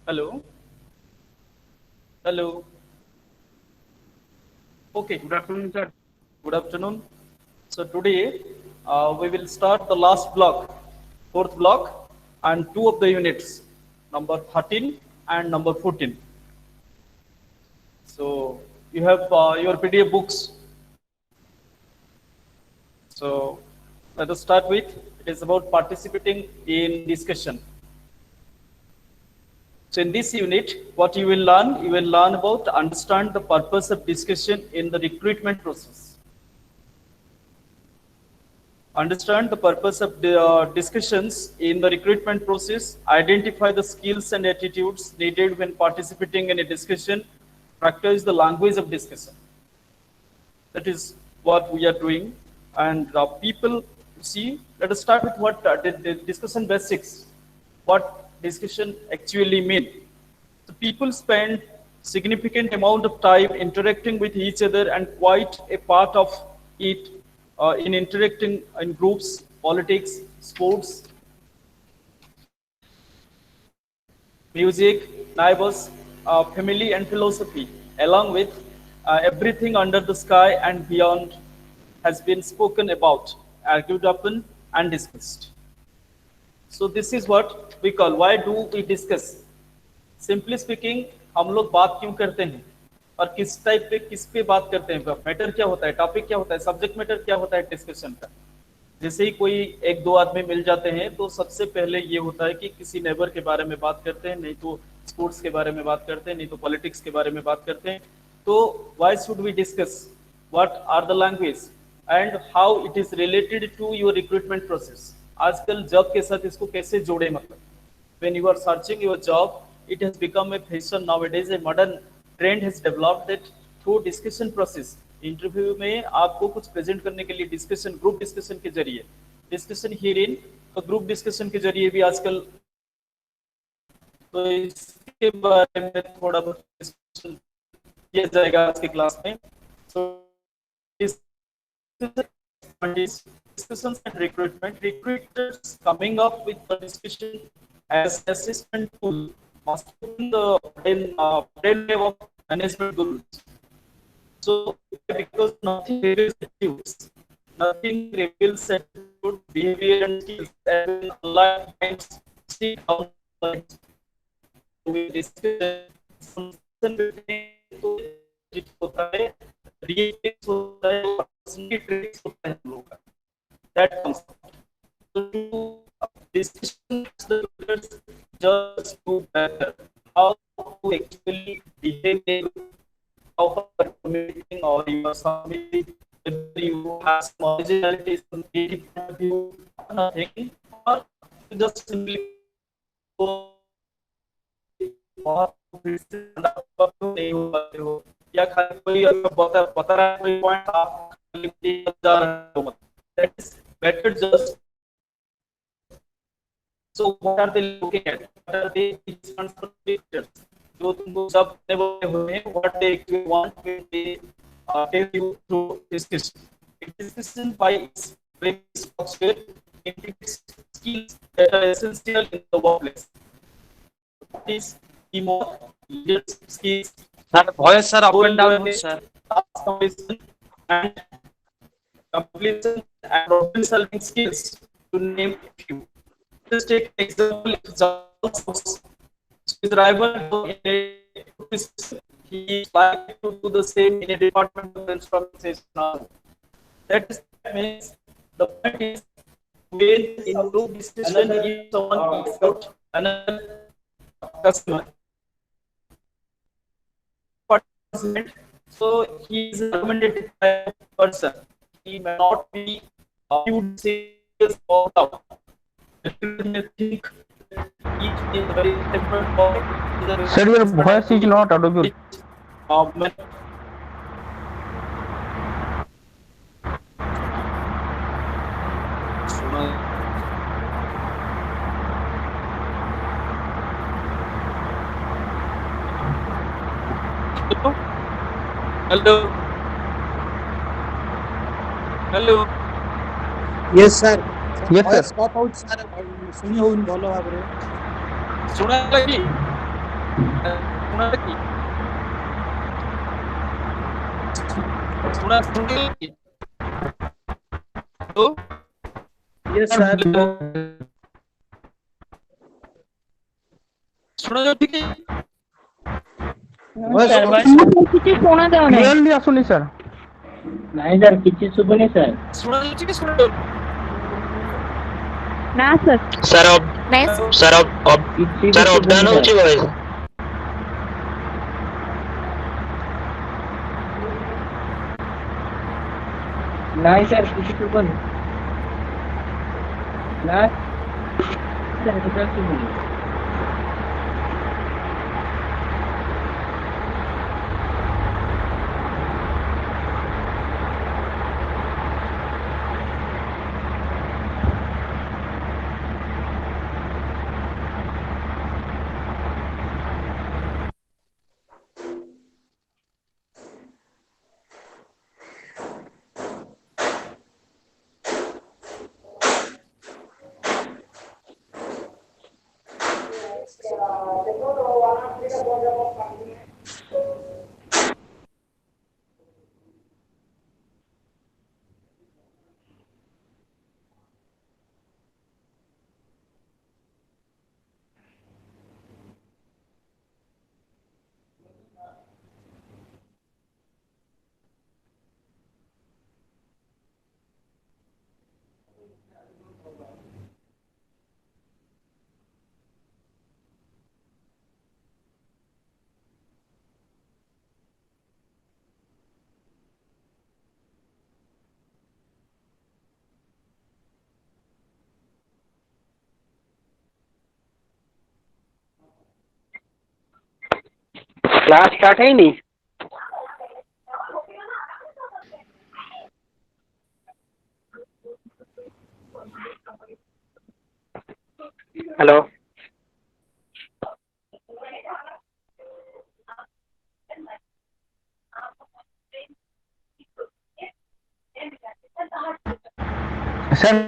Hello. Hello. Okay. Good afternoon, sir. Good afternoon. So today we will start the last block, fourth block, and two of the units, number 13 and number 14. So you have your PDF books. So let us start with it is about participating in discussion. So in this unit, what you will learn about understand the purpose of discussion in the recruitment process. Understand the purpose of the discussions in the recruitment process, identify the skills and attitudes needed when participating in a discussion, practice the language of discussion. That is what we are doing. And people see, let us start with what the discussion basics, what discussion actually mean. So people spend significant amount of time interacting with each other and quite a part of it in interacting in groups, politics, sports, music, neighbors, family, and philosophy, along with everything under the sky and beyond, has been spoken about, argued upon, and discussed. So this is what we call why do we discuss. Simply speaking हम लोग बात क्यों करते हैं और किस type पे किस पे बात करते हैं, मैटर क्या होता है, टॉपिक क्या होता है, सब्जेक्ट मैटर क्या होता है डिस्कशन का। जैसे ही कोई एक दो आदमी मिल जाते हैं तो सबसे पहले ये होता है कि किसी नेबर के बारे में बात करते हैं, नहीं तो स्पोर्ट्स के बारे में बात करते हैं, नहीं तो पॉलिटिक्स के बारे में बात करते हैं। तो why should we discuss, what are the language and how it is related to your recruitment process. आजकल जॉब के साथ इसको कैसे जोड़े, मतलब when you are searching your job, it has become a fashion nowadays, a modern trend has developed that through discussion process, interview में आपको कुछ प्रेजेंट करने के लिए डिस्कशन, ग्रुप डिस्कशन के जरिए, discussion here in group discussion के जरिए भी आजकल, तो इसके बारे में थोड़ा बहुत डिस्कशन किया जाएगा आज के क्लास में। सो discussions and recruitment, recruiters coming up with the discussion as assessment tool must be the brain of management goals. So because nothing reveals attitudes, nothing reveals attitude, behavior and skills and online minds sit down with discussion between होता है, react होता है, personally trades होता है हम लोगों का, that comes to discussion the leaders just to better how to actually behave, how are communicating or you are submitting, whether you have some originality, some creative point of view, nothing, or just simply नहीं हो पाते हो, या खाली कोई बता रहा है कोई पॉइंट आप जा रहे हो, मतलब that is better just. So what are they looking at, what are they pictures जो तुमको सब बोले हुए हैं, what they actually want when they tell you through discussion. Discussion by its very structure indicates skills that are essential in the workplace. What is teamwork, leadership skills, sir voice sir up and down sir, and completion and problem solving skills, to name a few. Just take an example. If his rival he is likely to do the same in a department of instrumentation. That means the point is when in group discussion if someone is out another customer, so he is a recommended person. He may not be viewed serious or out. Think he is very different point. Sir, your voice is not audible. Hello. Hello. Yes sir. Yes sir. Stop out sir. सुनिए उन बोलो आप रे. सुना लगी? ଶୁଣାଗଲା କି? ଶୁଣାଗଲା କି? ହ୍ୟାଲୋ? Yes, sir. ଶୁଣାଯାଉଛି କି? Voice କିଛି ଶୁଣା ଯାଉନି। କ୍ଲିୟରଲି ଆସୁନି ସାର୍। ନାଇଁ ସାର୍ କିଛି ଶୁଭୁନି ସାର୍। ଶୁଣାଯାଉଛି କି ଶୁଣାଯାଉଛି? ନା ସାର୍ ସାର୍ ନାଇଁ ସାର୍ କିଛି ସାର୍ ବି ଅପଡାଉନ୍ ଶୁଭୁନି ହଉଛି ଭଏସ୍। ନାଇଁ ସାର୍ କିଛି ଶୁଭୁନି। ନା ସାର୍ ଟୋଟାଲ ଶୁଭୁନି। କ୍ଲାସ୍ ଷ୍ଟାର୍ଟ ହେଇନି? ହ୍ୟାଲୋ? ସାର୍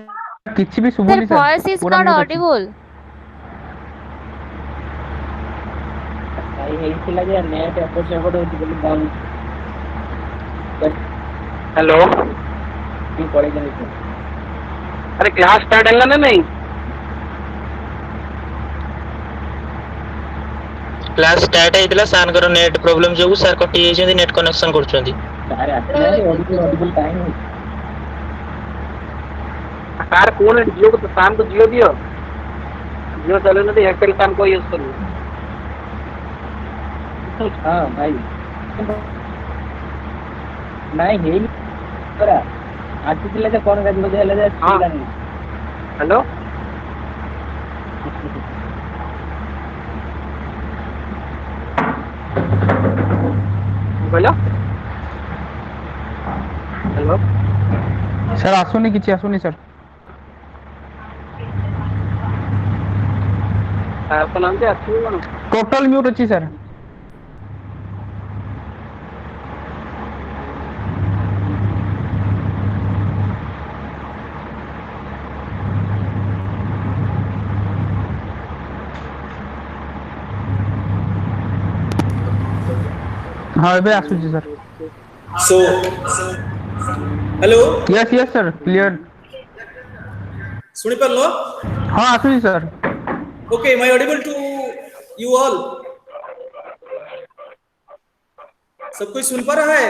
କିଛି ବି Their ଶୁଭୁନି ସାର୍। voice is ପୁରା not ମ୍ୟୁଟ୍ ଅଛି। audible. ଭାଇ ହେଇଥିଲା ଯେ ନେଟ୍ ଏପଟ ସେପଟ ହଉଛି ବୋଲି ବନ୍ଦ ହ୍ୟାଲୋ? ପଳେଇଛନ୍ତି ସାର୍। ଆରେ କ୍ଲାସ୍ ଷ୍ଟାର୍ଟ ହେଲା ନା ନାଇଁ? କ୍ଲାସ୍ ଷ୍ଟାର୍ଟ ହେଇଥିଲା, ସାର୍ଙ୍କର ନେଟ୍ ପ୍ରୋବ୍ଲେମ୍ ଯୋଗୁଁ ସାର୍ କଟି ଯାଇଛନ୍ତି, ନେଟ୍ କନେକ୍ସନ୍ କରୁଛନ୍ତି। ସାର୍ ଆସିନାହାନ୍ତି ଅଡିବୁଲ୍ ଟାଇମ୍ ହଉଛି। ସାର୍ କହୁନ ଜିଓକୁ, ସାର୍ଙ୍କୁ ଜିଓ ଦିଅ। ଜିଓ ଚଲେଇନାହାନ୍ତି, ଏୟାରଟେଲ୍ ସାର୍ଙ୍କୁ ୟୁଜ୍ କରିବେ। ହଁ ଭାଇ ନାଇଁ ହେଇନି ପରା ଆସିଥିଲେ ଯେ କଣ ଗାଡ଼ି ବୋଧେ ହେଲେ ଯେ ଆସିଲାନି। ହ୍ୟାଲୋ? କଣ କହିଲ? ହ୍ୟାଲୋ? ସାର୍ ଆସୁନି, କିଛି ଆସୁନି ସାର୍। ସାର୍ ତ ନାହାନ୍ତି, ଆସିବେ କଣ? ଟୋଟାଲ ମ୍ୟୁଟ୍ ଅଛି ସାର୍। ହଁ ଏବେ ଆସୁଛି sir. So, hello, yes yes sir clear. ଶୁଣିପାରିଲ? ହଁ ଆସୁଛି sir. Okay, am I audible to you all? सब कोई सुन पा रहा है?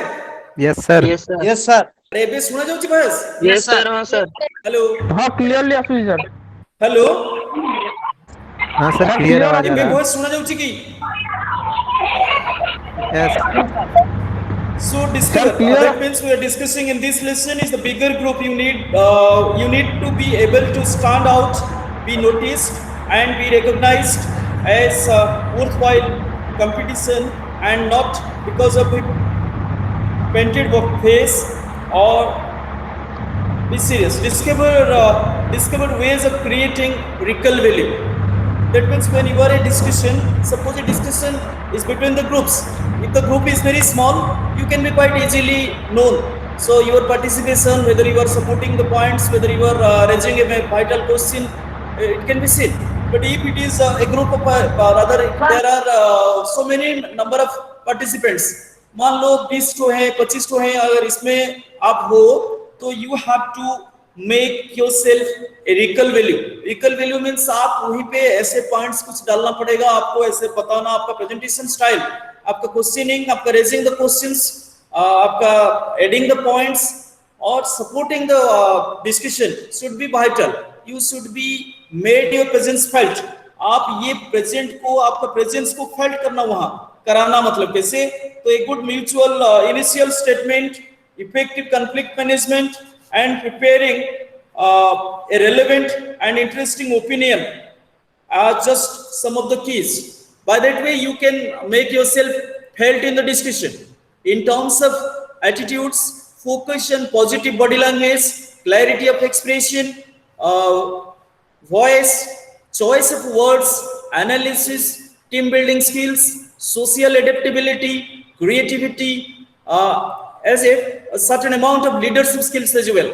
Yes, sir. Yes, sir. Yes, sir. अरे ଏବେ ଶୁଣା ଯାଉଛି ଭଏସ୍? Yes, sir. हाँ, sir. हेलो ହଁ କ୍ଲିୟରଲି ଆସୁଛି ସାର୍। हेलो हाँ सर ସାର୍ क्लियर କ୍ଲିୟର आवाज आ ଏବେ ଆସୁଛି। रहा ଭଏସ୍ ଶୁଣା ଯାଉଛି କି? है। Yes So sir discover clear. that means we are discussing in this lesson is the bigger group you need to be able to stand out, be noticed and be recognized as worthwhile competition and not because of a painted face or be serious. Discover ways of creating recall value. That means when you are a discussion, suppose a discussion is between the groups. If the group is very small, you can be quite easily known. So your participation, whether you are supporting the points, whether you are raising a vital question, it can be seen. But if it is a group of rather there are so many number of participants, मान लो 20 तो हैं 25 तो हैं, अगर इसमें आप हो तो you have to make yourself a recall value. Recall value means आप वहीं पे ऐसे पॉइंट्स कुछ डालना पड़ेगा आपको, ऐसे बताना आपका प्रेजेंटेशन स्टाइल, आपका क्वेश्चनिंग, आपका रेजिंग द क्वेश्चंस, आपका एडिंग द पॉइंट्स और supporting the discussion should be vital. You should be made your presence felt. आप ये प्रेजेंट को, आपका प्रेजेंस को फेल्ट करना, वहां कराना. मतलब कैसे? तो एक good mutual initial statement, effective conflict management and preparing a relevant and interesting opinion are just some of the keys. By that way you can make yourself felt in the discussion in terms of attitudes, focus and positive body language, clarity of expression, voice, choice of words, analysis, team building skills, social adaptability, creativity, as a certain amount of leadership skills as well.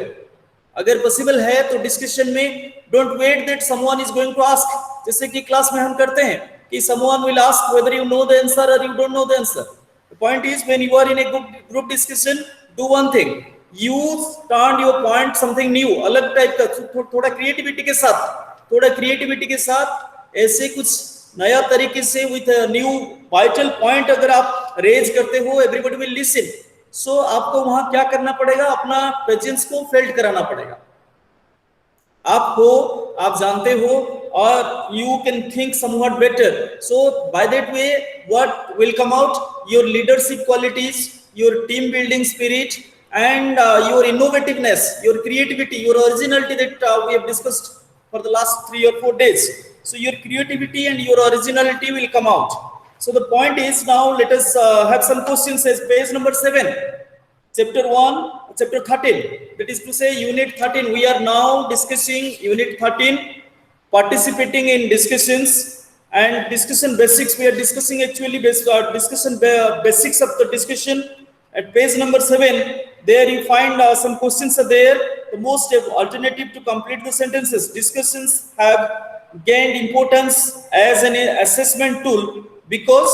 अगर possible है तो discussion में don't wait that someone is going to ask, जैसे कि class में हम करते हैं कि someone will ask whether you know the answer और you don't know the answer. The point is when you are in a group discussion, do one thing, you turn your point something new, अलग type का, थोड़ा creativity के साथ ऐसे कुछ नया तरीके से विथ न्यू वाइटल पॉइंट अगर आप रेज करते हो, एवरीबॉडी विल लिसन. सो आपको वहां क्या करना पड़ेगा? अपना प्रेजेंस को फेल्ट कराना पड़ेगा. आप हो, आप जानते हो और you can think somewhat better. So bye that way what will come out? Your leadership qualities, your team building spirit and your innovativeness, your creativity, your originality that we have discussed for the last 3 or 4 days. So your creativity and your originality will come out. So the point is, now let us have some questions as page number 7, chapter 1, chapter 13. That is to say, unit 13. We are now discussing unit 13, participating in discussions and discussion basics. We are discussing actually discussion basics of the discussion. At page number 7, there you find some questions are there. The most alternative to complete the sentences. Discussions have gained importance as an assessment tool because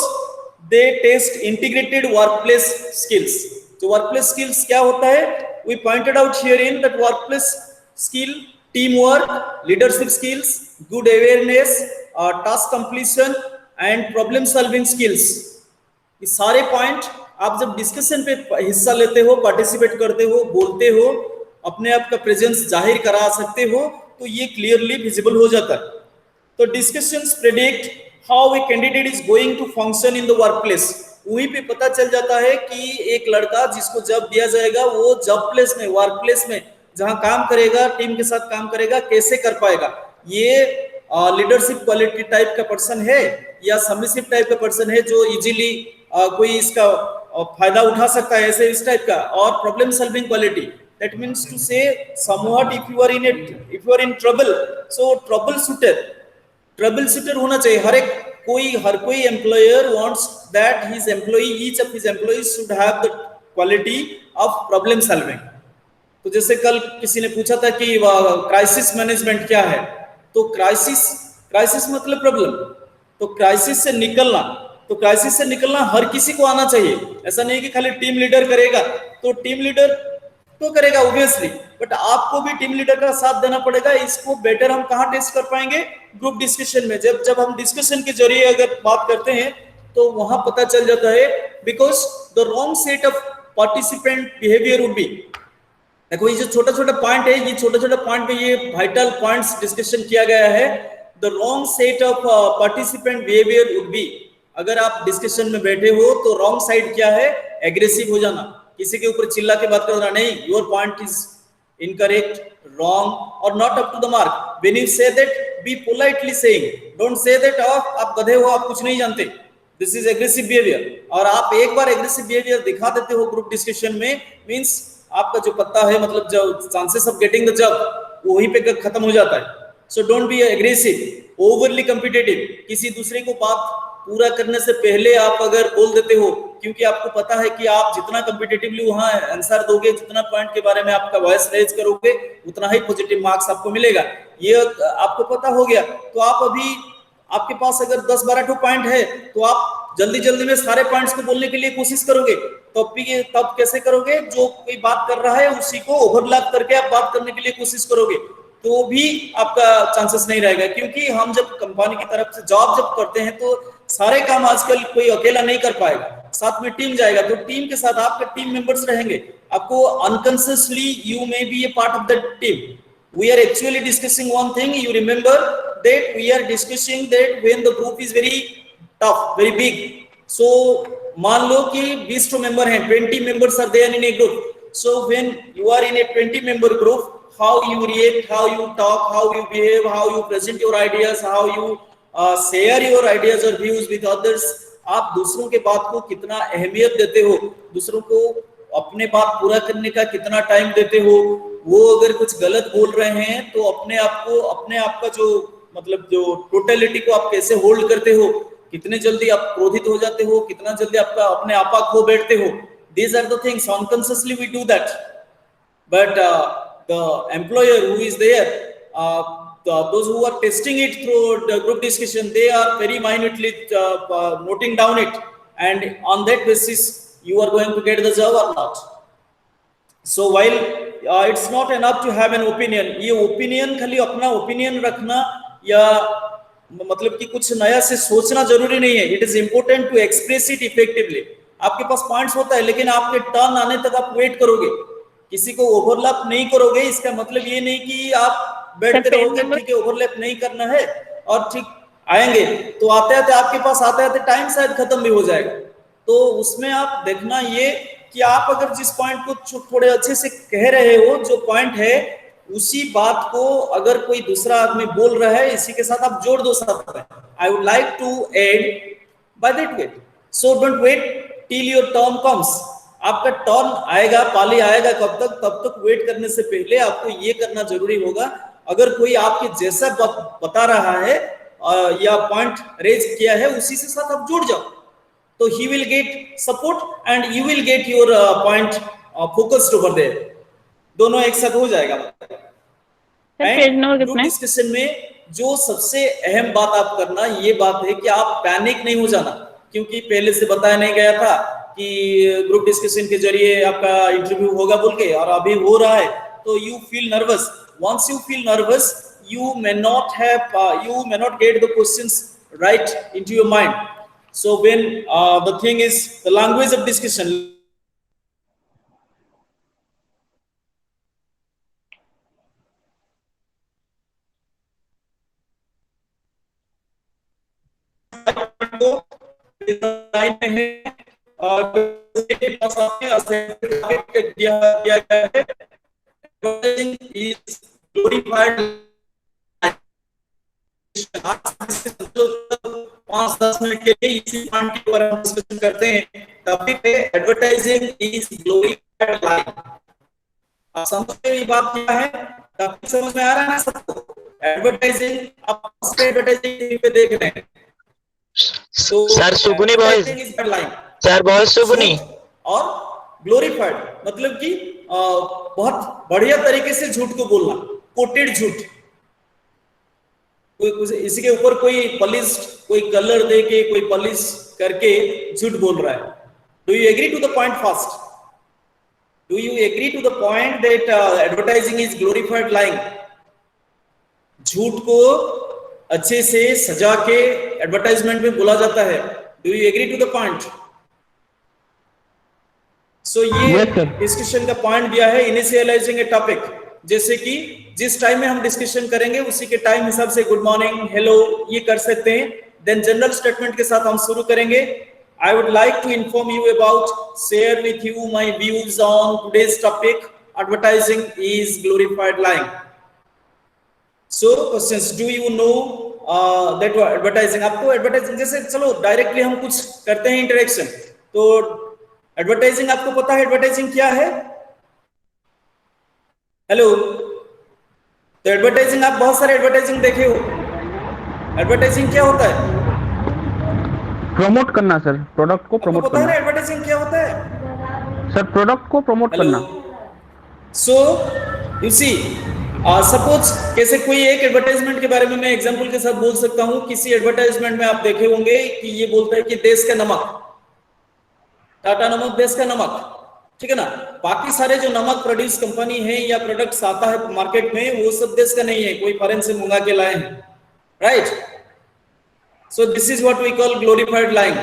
they test integrated workplace skills. So workplace skills क्या होता है? We pointed out herein that workplace skill, teamwork, leadership skills, good awareness, task completion and problem solving skills. ये सारे point आप जब discussion पे हिस्सा लेते हो, पार्टिसिपेट करते हो, बोलते हो, अपने आप का प्रेजेंस जाहिर करा सकते हो, तो ये क्लियरली विजिबल हो जाता है. तो discussions predict how a candidate is going to function in the workplace. वहीं पे पता चल जाता है कि एक लड़का जिसको जॉब दिया जाएगा वो जॉब प्लेस में, वर्क प्लेस में जहां काम करेगा, टीम के साथ काम करेगा, कैसे कर पाएगा. ये लीडरशिप क्वालिटी टाइप का पर्सन है या सबमिसिव टाइप का पर्सन है जो इजीली कोई इसका फायदा उठा सकता है, ऐसे इस टाइप का. और problem solving quality, that means to say somewhat if you are in trouble, so trouble shooter होना चाहिए. हर कोई employer wants that his employee, each of his employees should have the quality of problem solving. तो जैसे कल किसी ने पूछा था कि क्राइसिस मैनेजमेंट क्या है, तो क्राइसिस मतलब प्रॉब्लम. तो क्राइसिस से निकलना हर किसी को आना चाहिए. ऐसा नहीं कि खाली टीम लीडर करेगा, तो टीम लीडर तो करेगा ऑब्वियसली, बट आपको भी टीम लीडर का साथ देना पड़ेगा. इसको बेटर हम कहां टेस्ट कर पाएंगे? ग्रुप डिस्कशन में. जब हम डिस्कशन के जरिए अगर बात करते हैं तो वहां पता चल जाता है, because the wrong set of participant behaviour would be. देखो ये जो छोटा छोटा पॉइंट है, ये छोटा छोटा पॉइंट पे ये वाइटल पॉइंट्स डिस्कशन किया गया है. The wrong set of participant behaviour would be. अगर आप डिस्कशन में बैठे हो तो रॉन्ग साइड क्या है? एग्रेसिव हो जाना, किसी के ऊपर चिल्ला के बात करना. नहीं, your point is incorrect, wrong और not up to the mark. When you say that, be politely saying, don't say that आप गधे हो, आप कुछ नहीं जानते. This is aggressive behaviour. और आप एक बार एग्रेसिव बिहेवियर दिखा देते हो ग्रुप डिस्कशन में, मींस आपका जो पत्ता है, मतलब जो chances of getting the job वहीं पे खत्म हो जाता है. So don't be aggressive, overly competitive. किसी दूसरे को बात पूरा करने से पहले आप अगर बोल देते हो, क्योंकि आपको पता है कि आप जितना कॉम्पिटिटिवली वहां आंसर दोगे, जितना पॉइंट के बारे में आपका वॉइस रेज करोगे, उतना ही पॉजिटिव मार्क्स आपको मिलेगा. ये आपको पता हो गया। तो आप अभी आपके पास अगर 10-12 पॉइंट है तो आप जल्दी जल्दी में सारे पॉइंट्स को बोलने के लिए कोशिश करोगे, तब कैसे करोगे? जो कोई बात कर रहा है उसी को ओवरलैप करके आप बात करने के लिए कोशिश करोगे, तो भी आपका चांसेस नहीं रहेगा। क्योंकि हम जब कंपनी की तरफ से जॉब जब करते हैं तो सारे काम आजकल कोई अकेला नहीं कर पाएगा, साथ में टीम जाएगा। तो टीम के साथ आपके टीम मेंबर्स रहेंगे, आपको unconsciously you may be A part of the team. We are actually discussing one thing. You remember that we are discussing that when the group is very tough, very big. So मान लो कि 20 member हैं, 20 members are there in a group. So when you are in a 20-member group, how you react, how you talk, how you behave, how you present your ideas, how you share your ideas or views with others. आप दूसरों के बात को कितना अहमियत देते हो, दूसरों को अपने बात पूरा करने का कितना टाइम देते हो। वो अगर कुछ गलत बोल रहे हैं तो अपने आप का जो मतलब जो टोटलिटी को आप कैसे होल्ड करते हो, कितने जल्दी आप क्रोधित हो जाते हो, कितना जल्दी आपका अपने आपा खो बैठते हो। These are the things unconsciously we do that, but the employer who is there, those who are testing it through the group discussion, they are very minutely noting down it, and on that basis you are going to get the job or not. So while it's not enough to have an opinion, ये opinion खाली अपना opinion रखना या मतलब कि कुछ नया से सोचना जरूरी नहीं है। It is important to express it effectively. आपके पास पॉइंट्स होता है, लेकिन आपके टर्न आने तक आप वेट करोगे, किसी को ओवरलैप नहीं करोगे। इसका मतलब ये नहीं कि आप बैठते रहोगे, ठीक है ओवरलैप नहीं करना है और ठीक आएंगे तो आते आते आपके पास आते आते टाइम शायद खत्म भी हो जाएगा। तो उसमें आप देखना ये कि आप अगर जिस पॉइंट को थोड़े अच्छे से कह रहे हो, जो पॉइंट है उसी बात को अगर कोई दूसरा आदमी बोल रहा है, इसी के साथ आप जोड़ दो साथ में। I would like to add by that way, so don't wait till your turn comes. आपका टर्न आएगा, पाली आएगा कब तक, तब तक वेट करने से पहले आपको ये करना जरूरी होगा। अगर कोई आपके जैसा बता रहा है या पॉइंट रेज किया है, उसी से साथ आप जुड़ जाओ, तो he will get support and you will get your point focused over there. दोनों एक साथ हो जाएगा। ग्रुप डिस्कशन में जो सबसे अहम बात आप करना ये बात है कि आप पैनिक नहीं हो जाना, क्योंकि पहले से बताया नहीं गया था कि ग्रुप डिस्कशन के जरिए आपका इंटरव्यू होगा बोल के, और अभी हो रहा है तो you feel nervous. Once you feel nervous, you may not get the questions right into your mind. So when the thing is the language of discussion, is glorified 5-10 minute के लिए इसी पॉइंट के ऊपर हम डिस्कशन करते हैं। Topic है advertising is glorified life. आप समझते हैं ये बात क्या है? टॉपिक समझ में आ रहा है ना सबको? एडवर्टाइजिंग, आप एडवर्टाइजिंग पे देख रहे हैं तो सर सुगुनी वॉइस, सर वॉइस सुगुनी। और ग्लोरीफाइड मतलब कि बहुत बढ़िया तरीके से झूठ को बोलना, कोटेड झूठ। इसी के ऊपर कोई पॉलिश, कोई कलर दे के, कोई पॉलिश करके झूठ बोल रहा है। Do you agree to the point first? Do you agree to the point that advertising is glorified lying? झूठ को अच्छे से सजा के एडवर्टाइजमेंट में बोला जाता है। Do you agree to the point? So ये डिस्कशन का पॉइंट दिया है, इनिशियलाइजिंग ए टॉपिक। जैसे कि जिस टाइम में हम डिस्कशन करेंगे उसी के टाइम हिसाब से गुड मॉर्निंग, हेलो ये कर सकते हैं। देन जनरल स्टेटमेंट के साथ हम शुरू करेंगे। I would like to inform you about, share with you my views on today's topic, advertising is glorified lying. So questions, do you know that advertising? आपको एडवर्टाइजिंग, जैसे चलो डायरेक्टली हम कुछ करते हैं इंटरेक्शन, तो एडवर्टाइजिंग आपको पता है एडवर्टाइजिंग क्या है? हेलो, तो एडवर्टाइजिंग, आप बहुत सारे एडवर्टाइजिंग देखे हो। एडवर्टाइजिंग क्या होता है? प्रमोट करना सर, प्रोडक्ट को प्रमोट करना। पता है एडवर्टाइजिंग क्या होता है? सर प्रोडक्ट को प्रमोट करना। सो यू सी, सपोज कैसे कोई एक एडवर्टाइजमेंट के बारे में मैं एग्जांपल के साथ बोल सकता हूं। किसी एडवर्टाइजमेंट में आप देखे होंगे कि ये बोलता है कि देश का नमक, टाटा नमक देश का नमक, ठीक है ना। बाकी सारे जो नमक प्रोड्यूस कंपनी है या प्रोडक्ट्स आता है मार्केट में, वो सब देश का नहीं है, कोई फॉरेन से मंगा के लाए हैं, right. So this is what we call glorified lying.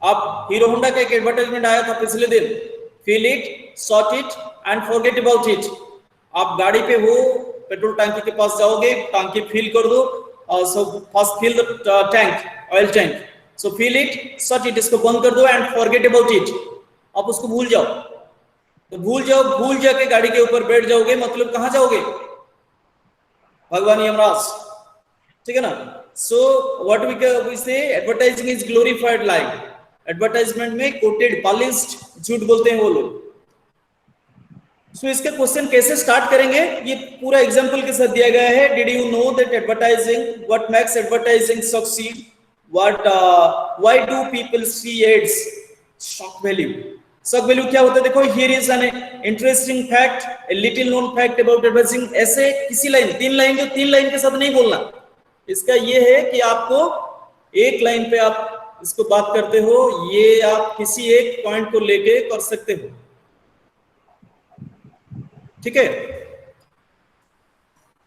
आप हीरो होंडा का एक एडवर्टाइजमेंट आया था पिछले दिन, fill it, shut it and forget about it. आप गाड़ी पे हो, पेट्रोल टंकी के पास जाओगे, टंकी फिल कर दो, so first fill the tank, oil tank, so fill it, shut it, इसको बंद कर दो एंड फॉरगेट अबाउट इट। आप उसको भूल जाओ, तो भूल जाओ, भूल जाके गाड़ी के ऊपर बैठ जाओगे, मतलब कहां जाओगे? भगवान यमराज, ठीक है ना। सो व्हाट वी से advertising is glorified lying. Advertisement में कोटेड पॉलिश्ड झूठ बोलते हैं वो लोग। सो इसके क्वेश्चन कैसे स्टार्ट करेंगे, ये पूरा एग्जांपल के साथ दिया गया है। Did you know that advertising, what makes advertising succeed, what why do people see ads, shock value. Shock value क्या होता है? देखो, here is an interesting fact, a little known fact about advertising. ऐसे किसी लाइन, तीन line, जो तीन line के साथ नहीं बोलना। इसका ये है कि आपको एक लाइन पे आप इसको बात करते हो, ये आप किसी एक पॉइंट को लेके कर सकते हो, ठीक है।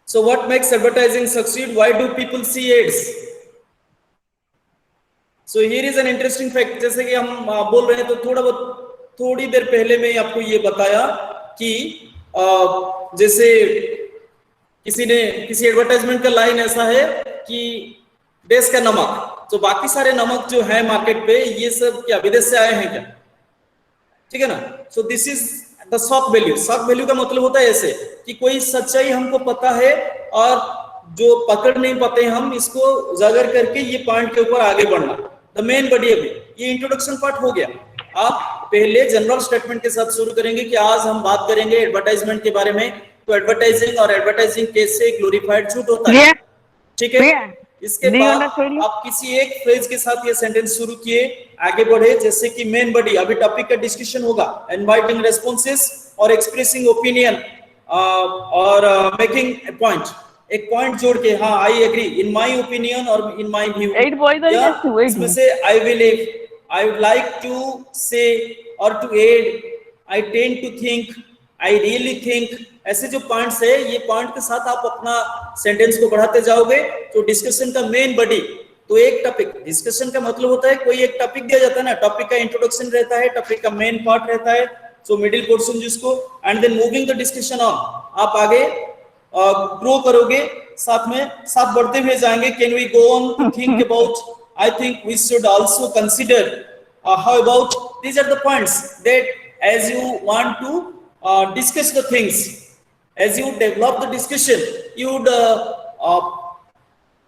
So what makes advertising succeed, why do people see ads. So here is an interesting fact. जैसे कि हम बोल रहे हैं, तो थोड़ी देर पहले मैं आपको ये बताया कि जैसे किसी एडवर्टाइजमेंट का लाइन ऐसा है कि देश का नमक, तो बाकी सारे नमक जो है मार्केट पे, ये सब क्या विदेश से आए हैं क्या, ठीक है ना। सो this is the shock value. Shock value का मतलब होता है ऐसे कि कोई सच्चाई हमको पता है और जो पकड़ नहीं पाते हम, इसको उजागर करके ये पॉइंट के ऊपर आगे बढ़ना, द मेन बॉडी। अभी ये इंट्रोडक्शन पार्ट हो गया। आप पहले जनरल स्टेटमेंट के साथ शुरू करेंगे कि आज हम बात करेंगे एडवर्टाइजमेंट के बारे में। तो एडवर्टाइजिंग और एडवर्टाइजिंग कैसे ग्लोरीफाइड झूठ होता है, ठीक है। इसके बाद आप किसी एक फ्रेज के साथ ये सेंटेंस शुरू किए, आगे बढ़े। जैसे कि मेन बॉडी, अभी टॉपिक का डिस्कशन होगा, इनवाइटिंग रेस्पॉन्सेस और एक्सप्रेसिंग ओपिनियन और मेकिंग ए पॉइंट, एक पॉइंट जोड़ के, हाँ I agree, in my opinion और इन माय व्यू, इसमें से I believe, I would like to say और to add, I tend to think, I really think. ऐसे जो पॉइंट्स है, ये पॉइंट के साथ आप अपना सेंटेंस को बढ़ाते जाओगे। तो डिस्कशन का मेन बॉडी, तो एक टॉपिक, डिस्कशन का मतलब होता है कोई एक टॉपिक दिया जाता है ना, टॉपिक का इंट्रोडक्शन रहता है, टॉपिक का मेन पार्ट रहता है, सो मिडिल पोर्शन जिसको, and then moving the discussion on, आप आगे ग्रो करोगे, साथ बढ़ते हुए जाएंगे। Can we go on to think about, I think we should also consider, how about, these are the points that as you want to discuss the things, as you develop the discussion, you would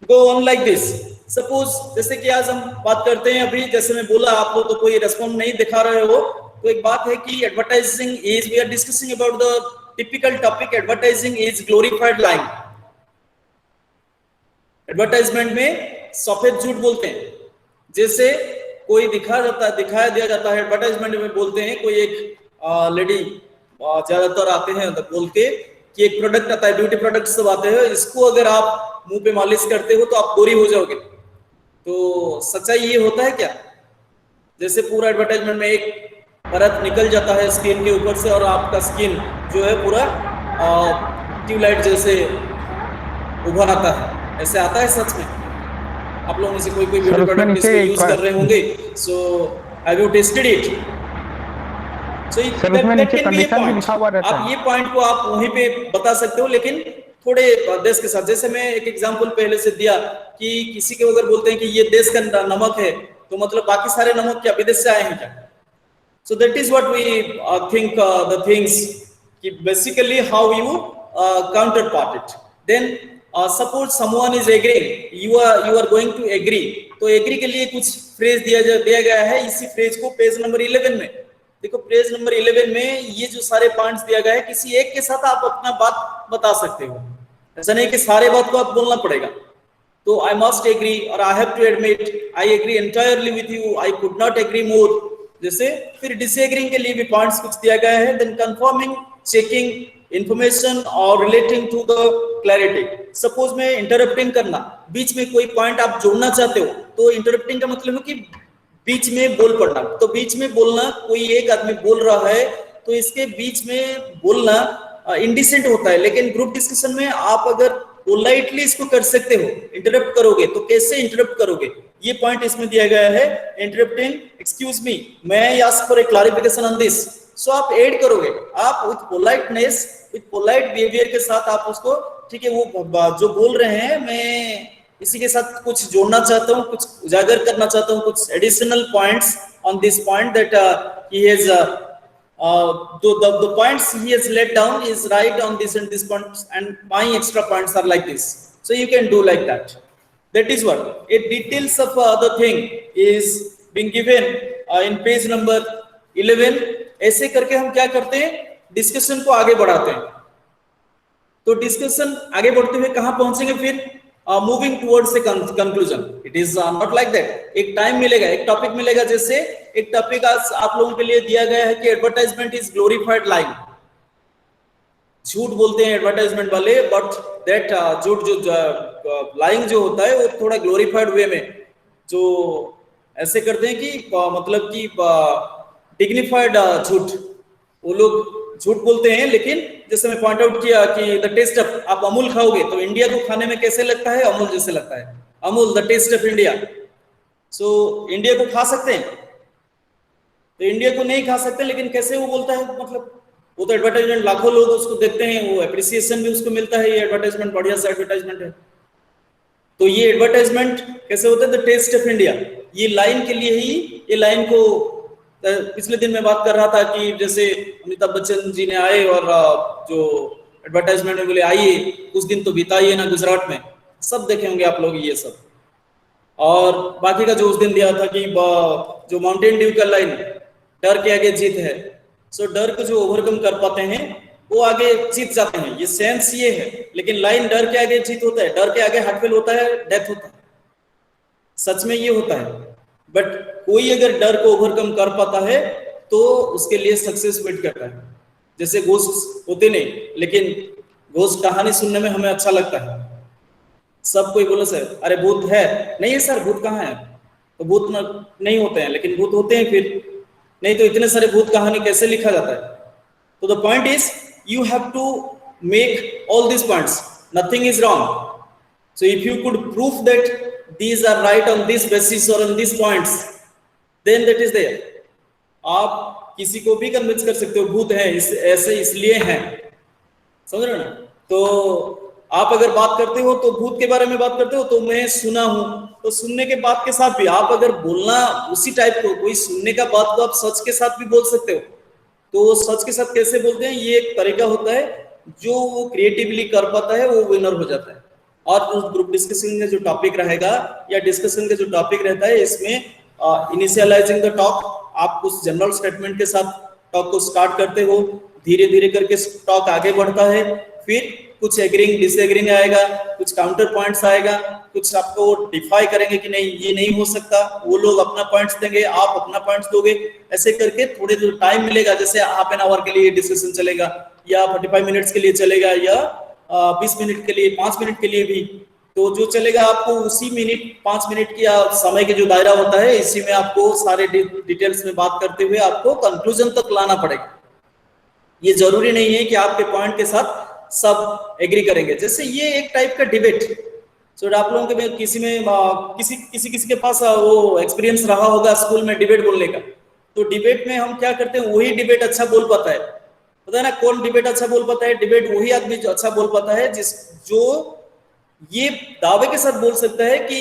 go on like this. Suppose जैसे कि आज हम बात करते हैं, अभी जैसे मैं बोला, आप लोग तो कोई रेस्पॉन्स नहीं दिखा रहे हो, तो एक बात है कि advertising is, we are discussing about the typical topic, advertising is glorified lying. Advertisement में सफेद झूठ बोलते हैं। जैसे कोई दिखाया दिया जाता है, एडवर्टाइजमेंट में बोलते हैं, कोई एक लेडी ज्यादातर आते हैं बोल के कि एक प्रोडक्ट आता है, ब्यूटी प्रोडक्ट सब आते हैं, इसको अगर आप मुंह पे मालिश करते हो तो आप गोरी हो जाओगे। तो सच्चाई ये होता है क्या? जैसे पूरा एडवर्टाइजमेंट में एक परत निकल जाता है स्किन के ऊपर से, और आपका स्किन जो है पूरा ट्यूबलाइट जैसे उभर आता है, ऐसे आता है सच में? आप लोगों में से कोई ब्यूटी प्रोडक्ट इसको यूज कर रहे होंगे, so have you tested it? So आप ये पॉइंट को आप वहीं पे बता सकते हो, लेकिन थोड़े देश के साथ। जैसे मैं एक एग्जांपल पहले से दिया कि किसी के अगर बोलते हैं कि ये देश का नमक है, तो मतलब बाकी सारे नमक क्या विदेश से आए हैं क्या? So that is what we think the things, कि basically how you counterpart it. Then suppose someone is agreeing, you are going to agree, तो agree के लिए कुछ फ्रेज दिया गया है। इसी फ्रेज को पेज नंबर 11 में देखो, पेज नंबर 11 में ये जो सारे पॉइंट्स दिया गया है, किसी एक के साथ आप अपना बात बता सकते हो। ऐसा नहीं कि सारे बात को आप बोलना पड़ेगा। तो आई मस्ट एग्री और I have to admit, I agree entirely with you, I could not agree more. जैसे फिर डिसएग्रीइंग के लिए भी पॉइंट्स कुछ दिया गया है। Then confirming checking information or relating to the clarity. Suppose मैं interrupting करना, बीच में कोई point आप जोड़ना चाहते हो, तो interrupting का मतलब है कि बीच में बोल पड़ना। तो बीच में बोलना, कोई एक आदमी बोल रहा है तो इसके बीच में बोलना इंडिसेंट होता है, लेकिन ग्रुप डिस्कशन में आप अगर पोलाइटली इसको कर सकते हो। इंटरप्ट करोगे तो कैसे इंटरप्ट करोगे, ये पॉइंट इसमें दिया गया है। इंटरप्टिंग, एक्सक्यूज मी, मैं ask for a clarification on this. So आप ऐड करोगे, आप with politeness, with polite behaviour के साथ आप उसको, ठीक है, वो जो बोल रहे हैं मैं इसी के साथ कुछ जोड़ना चाहता हूँ, कुछ उजागर करना चाहता हूँ, कुछ additional points on this point that he has the points he has laid down is right on this and this points, and my extra points are like this. So you can do like that. That is what a details of the thing is being given in page number 11. ऐसे करके हम क्या करते हैं, discussion को आगे बढ़ाते हैं। तो डिस्कशन आगे बढ़ते हुए कहां पहुंचेंगे फिर, moving towards a conclusion. It is not like that. एक टाइम मिलेगा, एक टॉपिक मिलेगा, जैसे एक टॉपिक आज आप लोगों के लिए दिया गया है कि एडवर्टाइजमेंट इज ग्लोरीफाइड लाइन। झूठ बोलते हैं एडवर्टाइजमेंट वाले, बट दैट झूठ जो लाइंग जो होता है वो थोड़ा ग्लोरीफाइड वे में, जो ऐसे करते हैं कि मतलब कि डिग्निफाइड झूठ, वो लोग झूठ बोलते हैं। लेकिन जैसे मैं पॉइंट आउट किया कि द टेस्ट ऑफ, आप अमूल खाओगे तो इंडिया को खाने में कैसे लगता है, अमूल जैसे लगता है। Amul the taste of India. So India को खा सकते हैं, तो इंडिया को नहीं खा सकते, लेकिन कैसे वो बोलता है, मतलब वो तो एडवर्टाइजमेंट लाखों लोग उसको देखते हैं, वो एप्रिसिएशन भी उसको मिलता है, ये एडवर्टाइजमेंट बढ़िया सा एडवर्टाइजमेंट है। तो ये एडवर्टाइजमेंट कैसे होता है, द टेस्ट ऑफ इंडिया। ये लाइन के लिए ही, ये लाइन को पिछले दिन मैं बात कर रहा था कि जैसे अमिताभ बच्चन जी ने आए और जो एडवर्टाइजमेंट में बोले आइए कुछ दिन तो बिताइए ना गुजरात में, सब देखे होंगे आप लोग ये सब। और बाकी का जो उस दिन दिया था कि जो माउंटेन ड्यू का लाइन, डर के आगे जीत है। सो डर को जो ओवरकम कर पाते हैं वो आगे जीत जाते हैं, ये सेंस ये है। लेकिन लाइन डर के आगे जीत होता है, डर के आगे हार्ट फेल होता है, डेथ होता है, सच में ये होता है। बट कोई अगर डर को ओवरकम कर पाता है तो उसके लिए सक्सेस वेट करता है। जैसे घोस्ट होते नहीं, लेकिन घोस्ट कहानी सुनने में हमें अच्छा लगता है। सब कोई बोले सर अरे भूत है, नहीं है सर, भूत कहाँ है, तो भूत नहीं होते हैं, लेकिन भूत होते हैं फिर, नहीं तो इतने सारे भूत कहानी कैसे लिखा जाता है। तो the point is you have to make all this points, nothing is wrong. So if you could proof that these are right on this basis or on these points, then that is there. आप किसी को भी convince कर सकते हो भूत है ऐसे इसलिए है, समझ रहे हो ना। तो आप अगर बात करते हो तो भूत के बारे में बात करते हो तो मैं सुना हूं, तो सुनने के बाद के साथ भी आप अगर बोलना उसी टाइप को, कोई सुनने का बात को आप सच के साथ भी बोल सकते हो। तो सच के साथ कैसे बोलते हैं, ये एक तरीका होता है, जो वो क्रिएटिवली कर पाता है वो विनर हो जाता है। और उस ग्रुप डिस्कशन का जो टॉपिक रहेगा या डिस्कशन का जो टॉपिक रहता है, इसमें इनिशियलाइजिंग द टॉक, आप उस जनरल स्टेटमेंट के साथ टॉक को स्टार्ट करते हो, धीरे धीरे करके टॉक आगे बढ़ता है, फिर कुछ एग्रीइंग डिसएग्रीइंग आएगा, कुछ काउंटर पॉइंट्स आएगा, कुछ आपको डिफाई करेंगे कि नहीं ये नहीं हो सकता, वो लोग अपना पॉइंट्स देंगे, आप अपना पॉइंट्स दोगे। ऐसे करके थोड़े जो टाइम मिलेगा, जैसे हाफ एन आवर के लिए डिस्कशन चलेगा या 45 मिनट्स के लिए चलेगा या 20 मिनट के लिए, 5 मिनट के लिए भी, तो जो चलेगा आपको उसी मिनट 5 मिनट की समय के जो दायरा होता है, इसी में आपको सारे डिटेल्स में बात करते हुए आपको कंक्लूजन तक लाना पड़ेगा। ये जरूरी नहीं है कि आपके पॉइंट के साथ सब एग्री करेंगे। जैसे ये एक टाइप का डिबेट, सो आप लोगों के किसी के पास वो एक्सपीरियंस रहा होगा स्कूल में डिबेट बोलने का। तो डिबेट में हम क्या करते हैं, वही डिबेट अच्छा बोल पाता है, पता है ना कौन डिबेट अच्छा बोल पाता है। डिबेट वही आदमी जो अच्छा बोल पाता है जो ये दावे के साथ बोल सकता है कि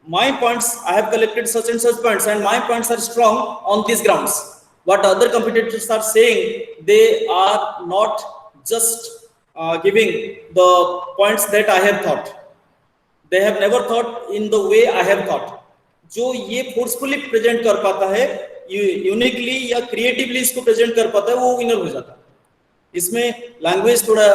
my points, I have collected such and such points and my points are strong on these grounds. What other competitors are saying, they are not just giving the points that I have thought. They have never thought in the way I have thought. जो ये forcefully present कर पाता है, uniquely या creatively इसको present कर पाता है, वो विनर हो जाता है। इसमें लैंग्वेज थोड़ा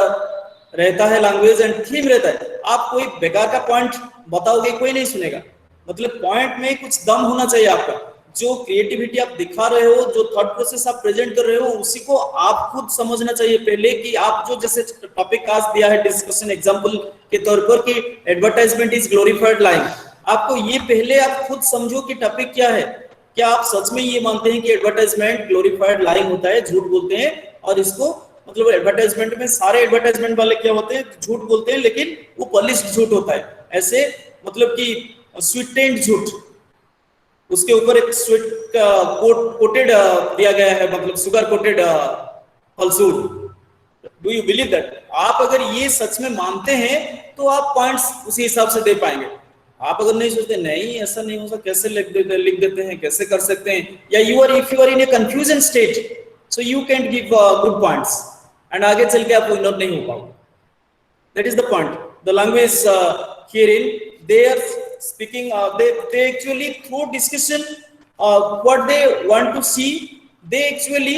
रहता है, लैंग्वेज एंड थीम रहता है। आप कोई बेकार का पॉइंट बताओगे कोई नहीं सुनेगा, मतलब पॉइंट में कुछ दम होना चाहिए आपका। जो क्रिएटिविटी आप दिखा रहे हो, जो थॉट प्रोसेस आप प्रेजेंट कर रहे हो, उसी को आप खुद समझना चाहिए पहले कि आप जो जैसे टॉपिक आज दिया है डिस्कशन एग्जांपल के तौर पर कि एडवर्टाइजमेंट इज ग्लोरीफाइड लाइंग, आपको ये पहले आप खुद समझो कि टॉपिक क्या है। क्या आप सच में ये मानते हैं कि एडवर्टाइजमेंट ग्लोरीफाइड लाइंग होता है, झूठ बोलते हैं, और इसको मतलब एडवर्टाइजमेंट में सारे एडवर्टाइजमेंट वाले क्या होते हैं, झूठ बोलते हैं, लेकिन वो पॉलिश्ड झूठ होता है, ऐसे मतलब कि स्वीटेंड झूठ, उसके ऊपर एक स्वीट कोटेड दिया गया है, मतलब sugar coated falsehood. Do you believe that? आप अगर ये सच में मानते हैं तो आप पॉइंट्स उसी हिसाब से दे पाएंगे। आप अगर नहीं सोचते नहीं ऐसा नहीं हो सकता, कैसे लिख देते हैं, कैसे कर सकते हैं, या if you are in a confusion state, so you can't give good points एंड आगे चल के आप विनर नहीं हो पाओगे। That is the point. The language herein, they are speaking, they actually through discussion what they want to see, they actually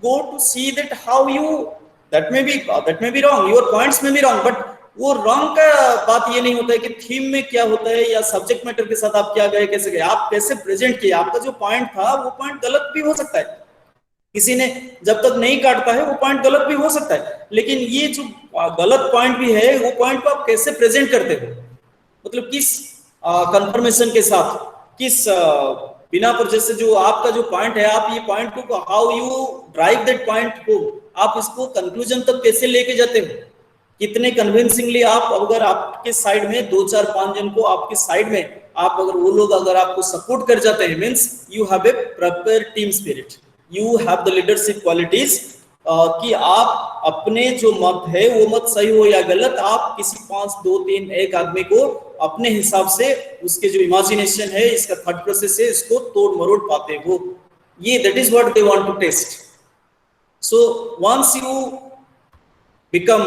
go to see that how you, that may be wrong, your points may be wrong, but वो wrong का बात ये नहीं होता है कि theme में क्या होता है या सब्जेक्ट मैटर के साथ आप क्या गए, कैसे गए, आप कैसे प्रेजेंट किए, आपका जो पॉइंट था वो पॉइंट गलत भी हो सकता है, किसी ने जब तक नहीं काटता है वो पॉइंट गलत भी हो सकता है, लेकिन ये जो गलत पॉइंट भी है वो पॉइंट को आप कैसे प्रेजेंट करते हो, मतलब किस कंफर्मेशन के साथ, किस बिना पर, जैसे जो आपका जो पॉइंट है, आप ये पॉइंट को how you drive that point को, आप इसको कंक्लूजन तक कैसे लेके जाते हो, कितने कन्विंसिंगली आप, अगर आपके साइड में 2 4 5 जन को आपके साइड में आप अगर वो लोग अगर आपको सपोर्ट कर जाते हैं, means you have a proper team spirit, you have the leadership qualities, कि आप अपने जो मत है वो मत सही हो या गलत, आप किसी 5 2 3 1 आदमी को अपने हिसाब से उसके जो इमेजिनेशन है, इसका थॉट प्रोसेस है, इसको तोड़ मरोड़ पाते हो, ये that is what they want to test. So once you become,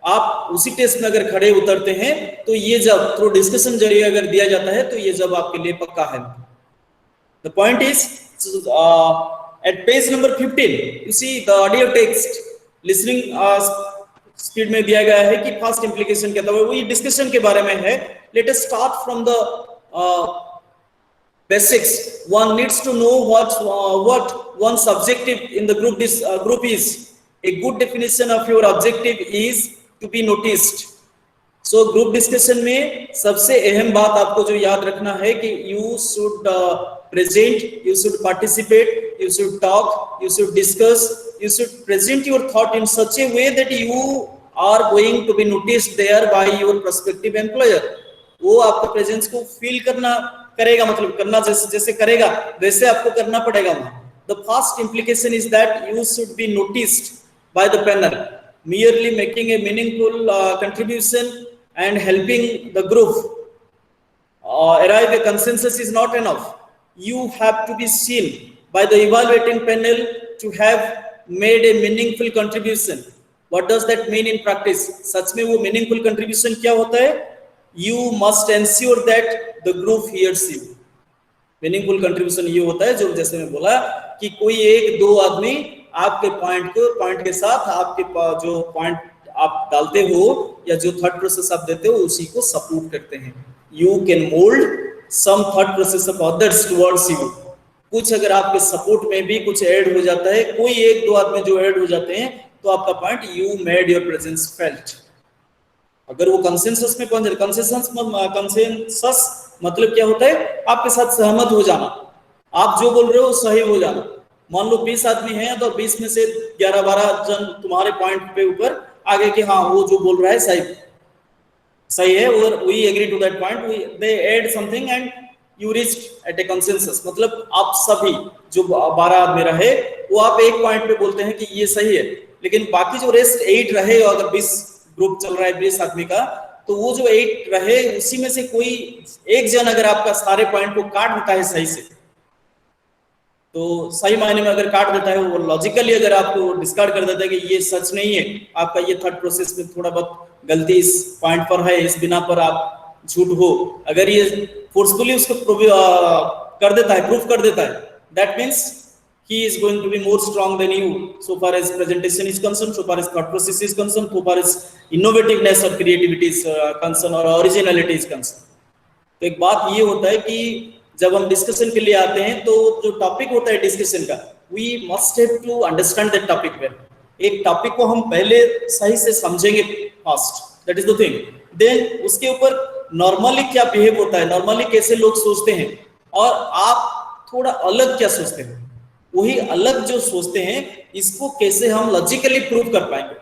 आप उसी टेस्ट में अगर खड़े उतरते हैं तो ये जब थ्रू डिस्कशन जरिए अगर दिया जाता है तो ये जब आपके लिए पक्का है। The point is at page number 15 you see the audio text listening speed में दिया गया है कि फास्ट इंप्लीकेशन क्या था, वो ये डिस्कशन के बारे में है। Let us start from the basics. One needs to know what one's objective in the group is. A good definition of your objective is to be noticed. So group discussion में सबसे अहम बात आपको जो याद रखना है कि you should present, you should participate, you should talk, you should discuss, you should present your thought in such a way that you are going to be noticed there by your prospective employer. वो आपका presence को feel करेगा, मतलब करना जैसे करेगा वैसे आपको करना पड़ेगा वहाँ। The first implication is that you should be noticed by the panel. Merely making a meaningful contribution and helping the group arrive a consensus is not enough. You have to be seen by the evaluating panel to have made a meaningful contribution. What does that mean in practice? सच में वो meaningful contribution क्या होता है? You must ensure that the group hears you. Meaningful contribution ये होता है जो जैसे मैं बोला कि कोई 1 2 आदमी आपके पॉइंट के साथ आपके जो पॉइंट आप डालते हो या जो थॉट प्रोसेस आप देते हो उसी को सपोर्ट करते हैं। You can mold some thought process of others towards you. कुछ अगर आपके सपोर्ट में भी कुछ ऐड हो जाता है, कोई 1 2 आदमी जो ऐड हो जाते हैं तो आपका point you made your presence felt. अगर वो कंसेंसस में पहुंच, कंसेंसस मतलब क्या होता है? आपके साथ सहमत हो जाना, आप जो बोल रहे हो सही हो जाना। मान लो 20 आदमी हैं तो 20 में से 11 12 जन तुम्हारे पॉइंट पे ऊपर आगे कि हाँ वो जो बोल रहा है सही है, और we agree to that point, they add something and you reached at a consensus. मतलब आप सभी जो 12 आदमी रहे वो आप एक पॉइंट पे बोलते हैं कि ये सही है, लेकिन बाकी जो रेस्ट 8 रहे, अगर 20 ग्रुप चल रहा है 20 आदमी का, तो वो जो 8 रहे उसी में से कोई एक जन अगर आपका सारे पॉइंट को काट देता है सही से, तो सही मायने में अगर काट देता है, वो लॉजिकली अगर आपको डिस्कार्ड कर देता है कि ये सच नहीं है, आपका ये थॉट प्रोसेस में थोड़ा बहुत गलती इस पॉइंट पर है, इस बिना पर आप झूठ हो, अगर ये फोर्सफुली उसको कर देता है, प्रूफ कर देता है, that means he is going to be more strong than you so far as presentation is concerned, so far as thought process is concerned, so far as innovativeness or creativity is concerned or originality is concerned. तो एक बात ये होता है कि जब हम discussion के लिए आते हैं तो जो टॉपिक होता है डिस्कशन का, we must have to understand that topic well. एक टॉपिक को हम पहले सही से समझेंगे first, that is the thing. Then उसके ऊपर नॉर्मली क्या बिहेव होता है, नॉर्मली कैसे लोग सोचते हैं, और आप थोड़ा अलग क्या सोचते हैं, वही अलग जो सोचते हैं इसको कैसे हम लॉजिकली प्रूव कर पाएंगे।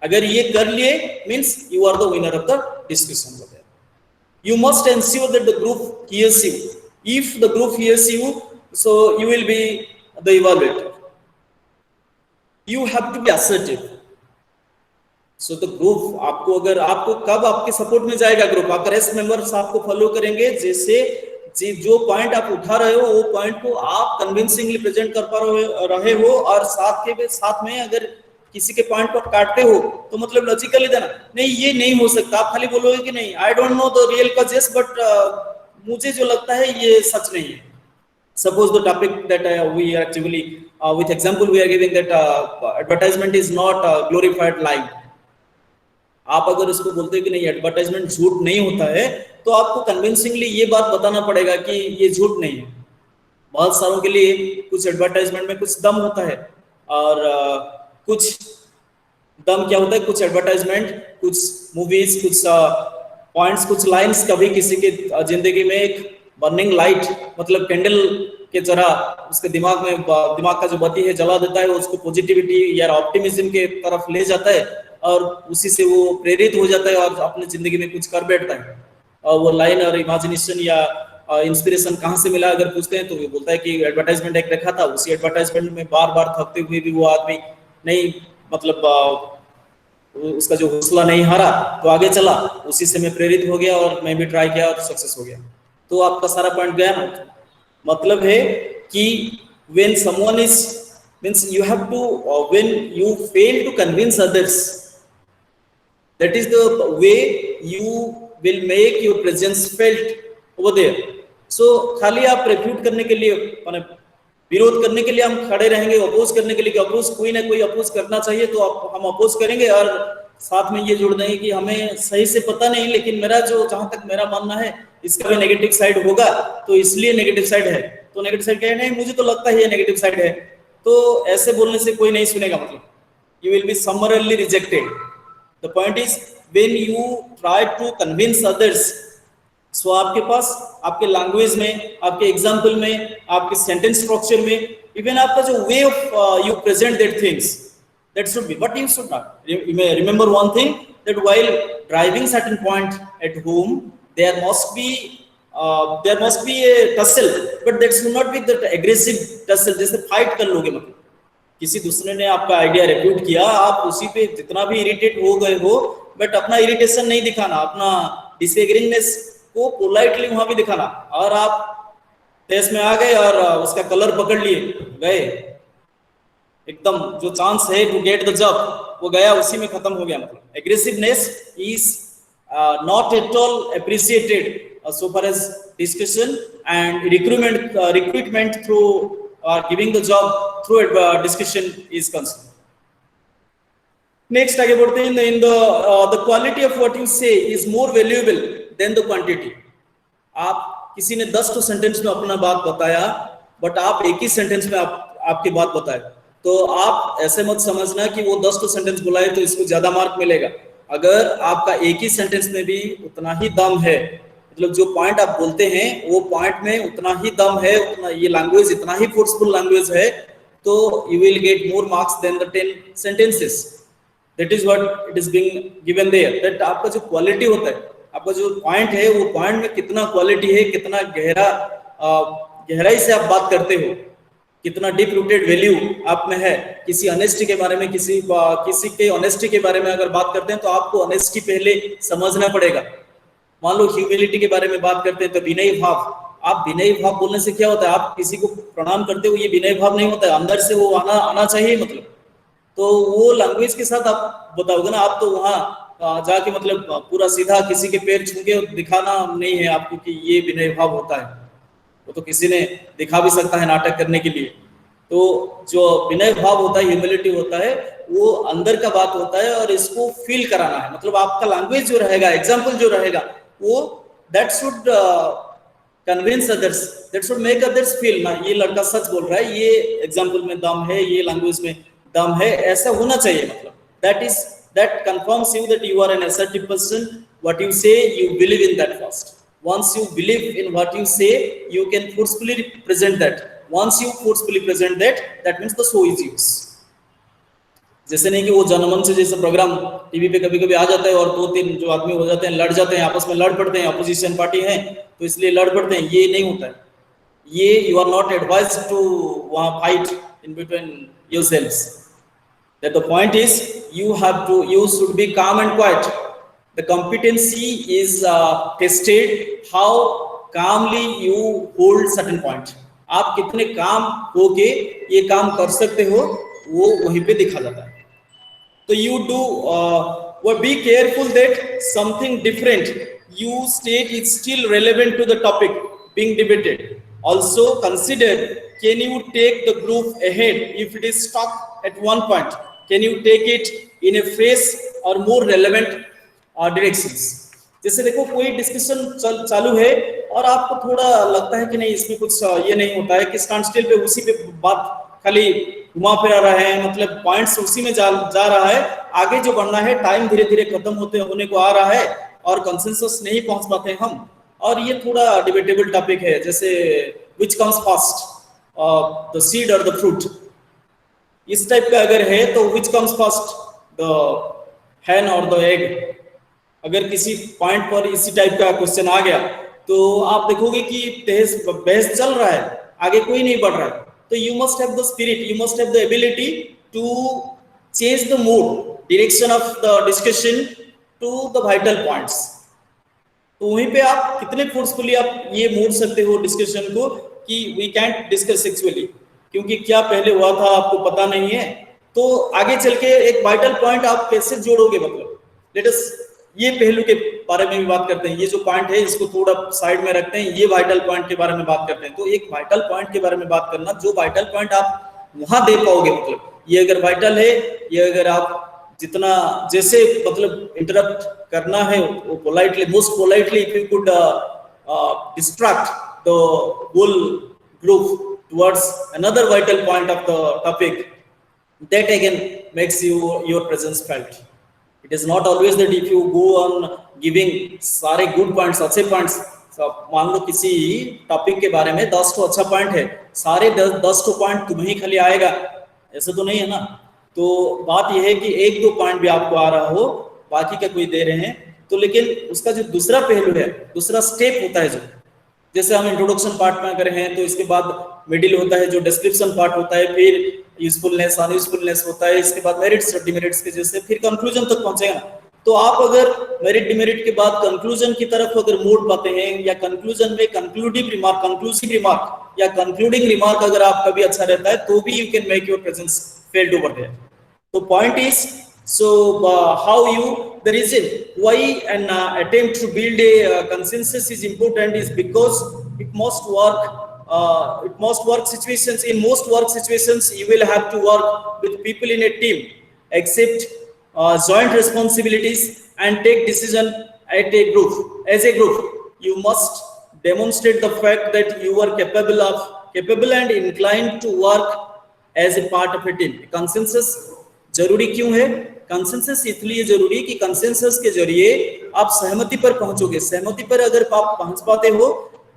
अगर ये कर लिए means you are the winner of the discussion. You must ensure that the group hears you. If the group hears you, so you will be the evaluator. You have to be assertive. So the group आपको अगर आपको कब आपके support में जाएगा group, आपका rest members आपको follow करेंगे, जैसे जो पॉइंट आप उठा रहे हो वो पॉइंट को आप कन्विंसिंगली प्रेजेंट कर पा रहे हो, और साथ में अगर किसी के पॉइंट को काटते हो तो मतलब लॉजिकली देना, नहीं ये नहीं हो सकता। आप खाली बोलोगे कि नहीं I don't know the real causes but मुझे जो लगता है ये सच नहीं है। Suppose the topic that we are actually with example we are giving that advertisement is not glorified लाइव। आप अगर उसको बोलते हो कि नहीं एडवर्टाइजमेंट झूठ नहीं होता है, तो आपको कन्विंसिंगली ये बात बताना पड़ेगा कि ये झूठ नहीं है। बहुत सारों के लिए कुछ एडवर्टाइजमेंट में कुछ दम होता है, और कुछ दम क्या होता है, कुछ एडवर्टाइजमेंट, कुछ मूवीज, कुछ पॉइंट्स, कुछ लाइंस कभी किसी के जिंदगी में एक बर्निंग लाइट मतलब कैंडल के तरह उसके दिमाग का जो बत्ती है जला देता है, उसको पॉजिटिविटी या ऑप्टिमिज्म के तरफ ले जाता है, और उसी से वो प्रेरित हो जाता है और अपनी जिंदगी में कुछ कर बैठता है। और वो लाइन और इमेजिनेशन या इंस्पिरेशन कहाँ से मिला अगर पूछते हैं तो वो बोलता है कि एडवर्टाइजमेंट एक देखा था, उसी एडवर्टाइजमेंट में बार बार थकते हुए भी वो आदमी नहीं मतलब उसका जो हौसला नहीं हारा तो आगे चला, उसी से मैं प्रेरित हो गया और मैं भी ट्राई किया और सक्सेस हो गया। तो आपका सारा पॉइंट गया ना। मतलब है कि when someone is means you have to when you fail to convince others, that is the way you will make your presence felt over there. So खाली आप रेफ्यूट करने के लिए माने विरोध करने के लिए हम खड़े रहेंगे, अपोज करने के लिए कि अपोज कोई ना कोई अपोज करना चाहिए तो हम अपोज करेंगे, और साथ में ये जोड़ देंगे कि हमें सही से पता नहीं लेकिन मेरा जो जहां तक मेरा मानना है इसका भी नेगेटिव साइड होगा, तो इसलिए नेगेटिव साइड है। तो नेगेटिव साइड क्या है, नहीं मुझे तो लगता है ये नेगेटिव साइड है। तो ऐसे बोलने से कोई नहीं सुनेगा, मतलब you will be summarily rejected. The point is when you try to convince others, so आपके पास आपके लैंग्वेज में, आपके एग्जाम्पल में, आपके सेंटेंस स्ट्रक्चर में, इवन आपका जो way of you present that things, that should be, but you should not remember one thing that while driving certain point at home there must be a tussle, but that should not be that aggressive tussle जैसे fight कर लोगे। मतलब किसी दूसरे ने आपका idea repute किया, आप उसी पे जितना भी इरिटेट हो गए हो, बट अपना इरिटेशन नहीं दिखाना, अपना डिसएग्रीनेस को पोलाइटली वहां भी दिखाना, और आप टेस्ट में आ गए और उसका कलर पकड़ लिए गए, एकदम जो चांस है टू गेट द जॉब वो गया, उसी में खत्म हो गया। मतलब aggressiveness is not at all appreciated so far as discussion and recruitment through giving the job through discussion is concerned. Next आगे बढ़ते हैं, in the quality of what you say is more valuable than the quantity. आप किसी ने 10 तो sentence में अपना बात बताया, बट आप एक ही सेंटेंस में आपकी बात बताए, तो आप ऐसे मत समझना कि वो 10 तो सेंटेंस बुलाए तो इसको ज्यादा मार्क मिलेगा। अगर आपका एक ही सेंटेंस में भी उतना ही दम है, मतलब जो पॉइंट आप बोलते हैं वो पॉइंट में उतना ही दम है, उतना ये लैंग्वेज इतना ही फोर्सफुल लैंग्वेज है, तो you will get more marks than the 10 sentences. That is what it is being given there, that आपका जो क्वालिटी होता है, आपका जो पॉइंट है वो पॉइंट में कितना क्वालिटी है, कितना गहराई से आप बात करते हो, कितना डीप रूटेड वैल्यू आप में है। किसी ऑनेस्टी के बारे में, किसी के ऑनेस्टी के बारे में अगर बात करते हैं तो आपको ऑनेस्टी पहले समझना पड़ेगा। मान लो ह्यूमिलिटी के बारे में बात करते हैं तो विनय भाव, आप विनय भाव बोलने से क्या होता है, आप किसी को प्रणाम करते हो ये विनय भाव नहीं होता है, अंदर से वो आना चाहिए। मतलब तो वो लैंग्वेज के साथ आप बताओगे ना, आप तो वहां जाके मतलब पूरा सीधा किसी के पैर छू के दिखाना नहीं है आपको कि ये विनय भाव होता है, वो तो किसी ने दिखा भी सकता है नाटक करने के लिए। तो जो विनय भाव होता है, ह्यूमिलिटी होता है, वो अंदर का बात होता है और इसको फील कराना है। मतलब आपका लैंग्वेज जो रहेगा, एग्जाम्पल जो रहेगा, वो that should convince others, that should make others feel ना ये लड़का सच बोल रहा है, ये एग्जाम्पल में दम है, ये लैंग्वेज में दम है, ऐसा होना चाहिए। मतलब that confirms you that you are an assertive person. What you say, you believe in that first. Once you believe in what you say, you can forcefully present that. Once you forcefully present that, that means the show is yours. जैसे नहीं कि वो जनमंच जैसा programme TV पे कभी कभी आ जाता है और 2-3 जो आदमी हो जाते हैं, लड़ जाते हैं, आपस में लड़ पड़ते हैं, अपोजिशन पार्टी है तो इसलिए लड़ पड़ते हैं, ये नहीं होता है। ये you are not advised to वहां fight in between yourselves. That the point is you should be calm and quiet. The competency is tested how calmly you hold certain point. आप कितने काम होके ये काम कर सकते हो वो वहीं पे दिखा जाता है। तो you do be careful that something different you state is still relevant to the topic being debated. Also consider, can you take the group ahead if it is stuck at one point? Can you take it in a fresh or more relevant directions? जैसे देखो कोई discussion चालू है और आपको थोड़ा लगता है कि नहीं इसमें कुछ ये नहीं होता है कि स्टैंड स्टिल पे उसी पे बात खाली घुमा फिरा रहा है, मतलब पॉइंट्स उसी में जा रहा है, आगे जो बढ़ना है टाइम धीरे धीरे खत्म होने को आ रहा है और कंसेंसस नहीं पहुंच पाते हम, और ये थोड़ा डिबेटेबल टॉपिक है। जैसे which comes first, the seed और द फ्रूट, इस टाइप का अगर है तो विच कम्स फर्स्ट, द हैन और द एग। अगर किसी पॉइंट पर इसी टाइप का क्वेश्चन आ गया तो आप देखोगे कि बहस चल रहा है, आगे कोई नहीं बढ़ रहा है। तो you must have the spirit, you must have the ability to change the mood, direction of the discussion to the vital points. तो वहीं पे आप कितने फोर्सफुली आप ये मोड़ सकते हो डिस्कशन को कि वी कैंट डिस्कस सेक्सुअली, क्योंकि क्या पहले हुआ था आपको पता नहीं है, तो आगे चल के एक वाइटल पॉइंट आप कैसे जोड़ोगे। मतलब लेट अस ये पहलू के बारे में भी बात करते हैं, ये जो पॉइंट है इसको थोड़ा साइड में रखते हैं, ये वाइटल पॉइंट के बारे में बात करते हैं। तो एक वाइटल पॉइंट के बारे में बात करना, जो वाइटल पॉइंट आप वहां दे पाओगे, मतलब ये अगर वाइटल है, ये अगर आप जितना जैसे मतलब इंटरप्ट करना है वो politely, most politely if you could distract the whole group towards another vital point of the topic, that again makes your presence felt. It is not always that if you go on giving सारे good points, अच्छे points, मान लो किसी topic के बारे में 10 तो अच्छा point है, सारे 10 तो पॉइंट तुम्हें ही खाली आएगा, ऐसा तो नहीं है ना। तो बात यह है कि 1-2 पॉइंट भी आपको आ रहा हो, बाकी का कोई दे रहे हैं तो, लेकिन उसका जो दूसरा पहलू है, दूसरा स्टेप होता है, जो जैसे हम इंट्रोडक्शन पार्ट में अगर हैं तो इसके बाद मिडिल होता है जो डिस्क्रिप्शन पार्ट होता है, फिर यूजफुलनेस अनयूजफुलनेस होता है, इसके बाद मेरिट्स और डिमेरिट्स के जैसे फिर कंक्लूजन तक पहुंचेगा। तो आप अगर मेरिट डिमेरिट के बाद कंक्लूजन की तरफ अगर मोड़ पाते हैं, या कंक्लूजन में कंक्लूसिव रिमार्क या कंक्लूडिंग रिमार्क अगर आपका भी अच्छा रहता है तो भी you can make your presence felt over there. तो point is, so how you, the reason why an attempt to build a consensus is important is because it must work situations, in most work situations you will have to work with people in a team, accept joint responsibilities and take decision at a group. As a group you must demonstrate the fact that you are capable and inclined to work as a part of a team. Consensus जरूरी क्यों है? Consensus इसलिए जरूरी कि consensus के जरिए आप सहमति पर पहुंचोगे। सहमति पर अगर आप पहुंच पाते हो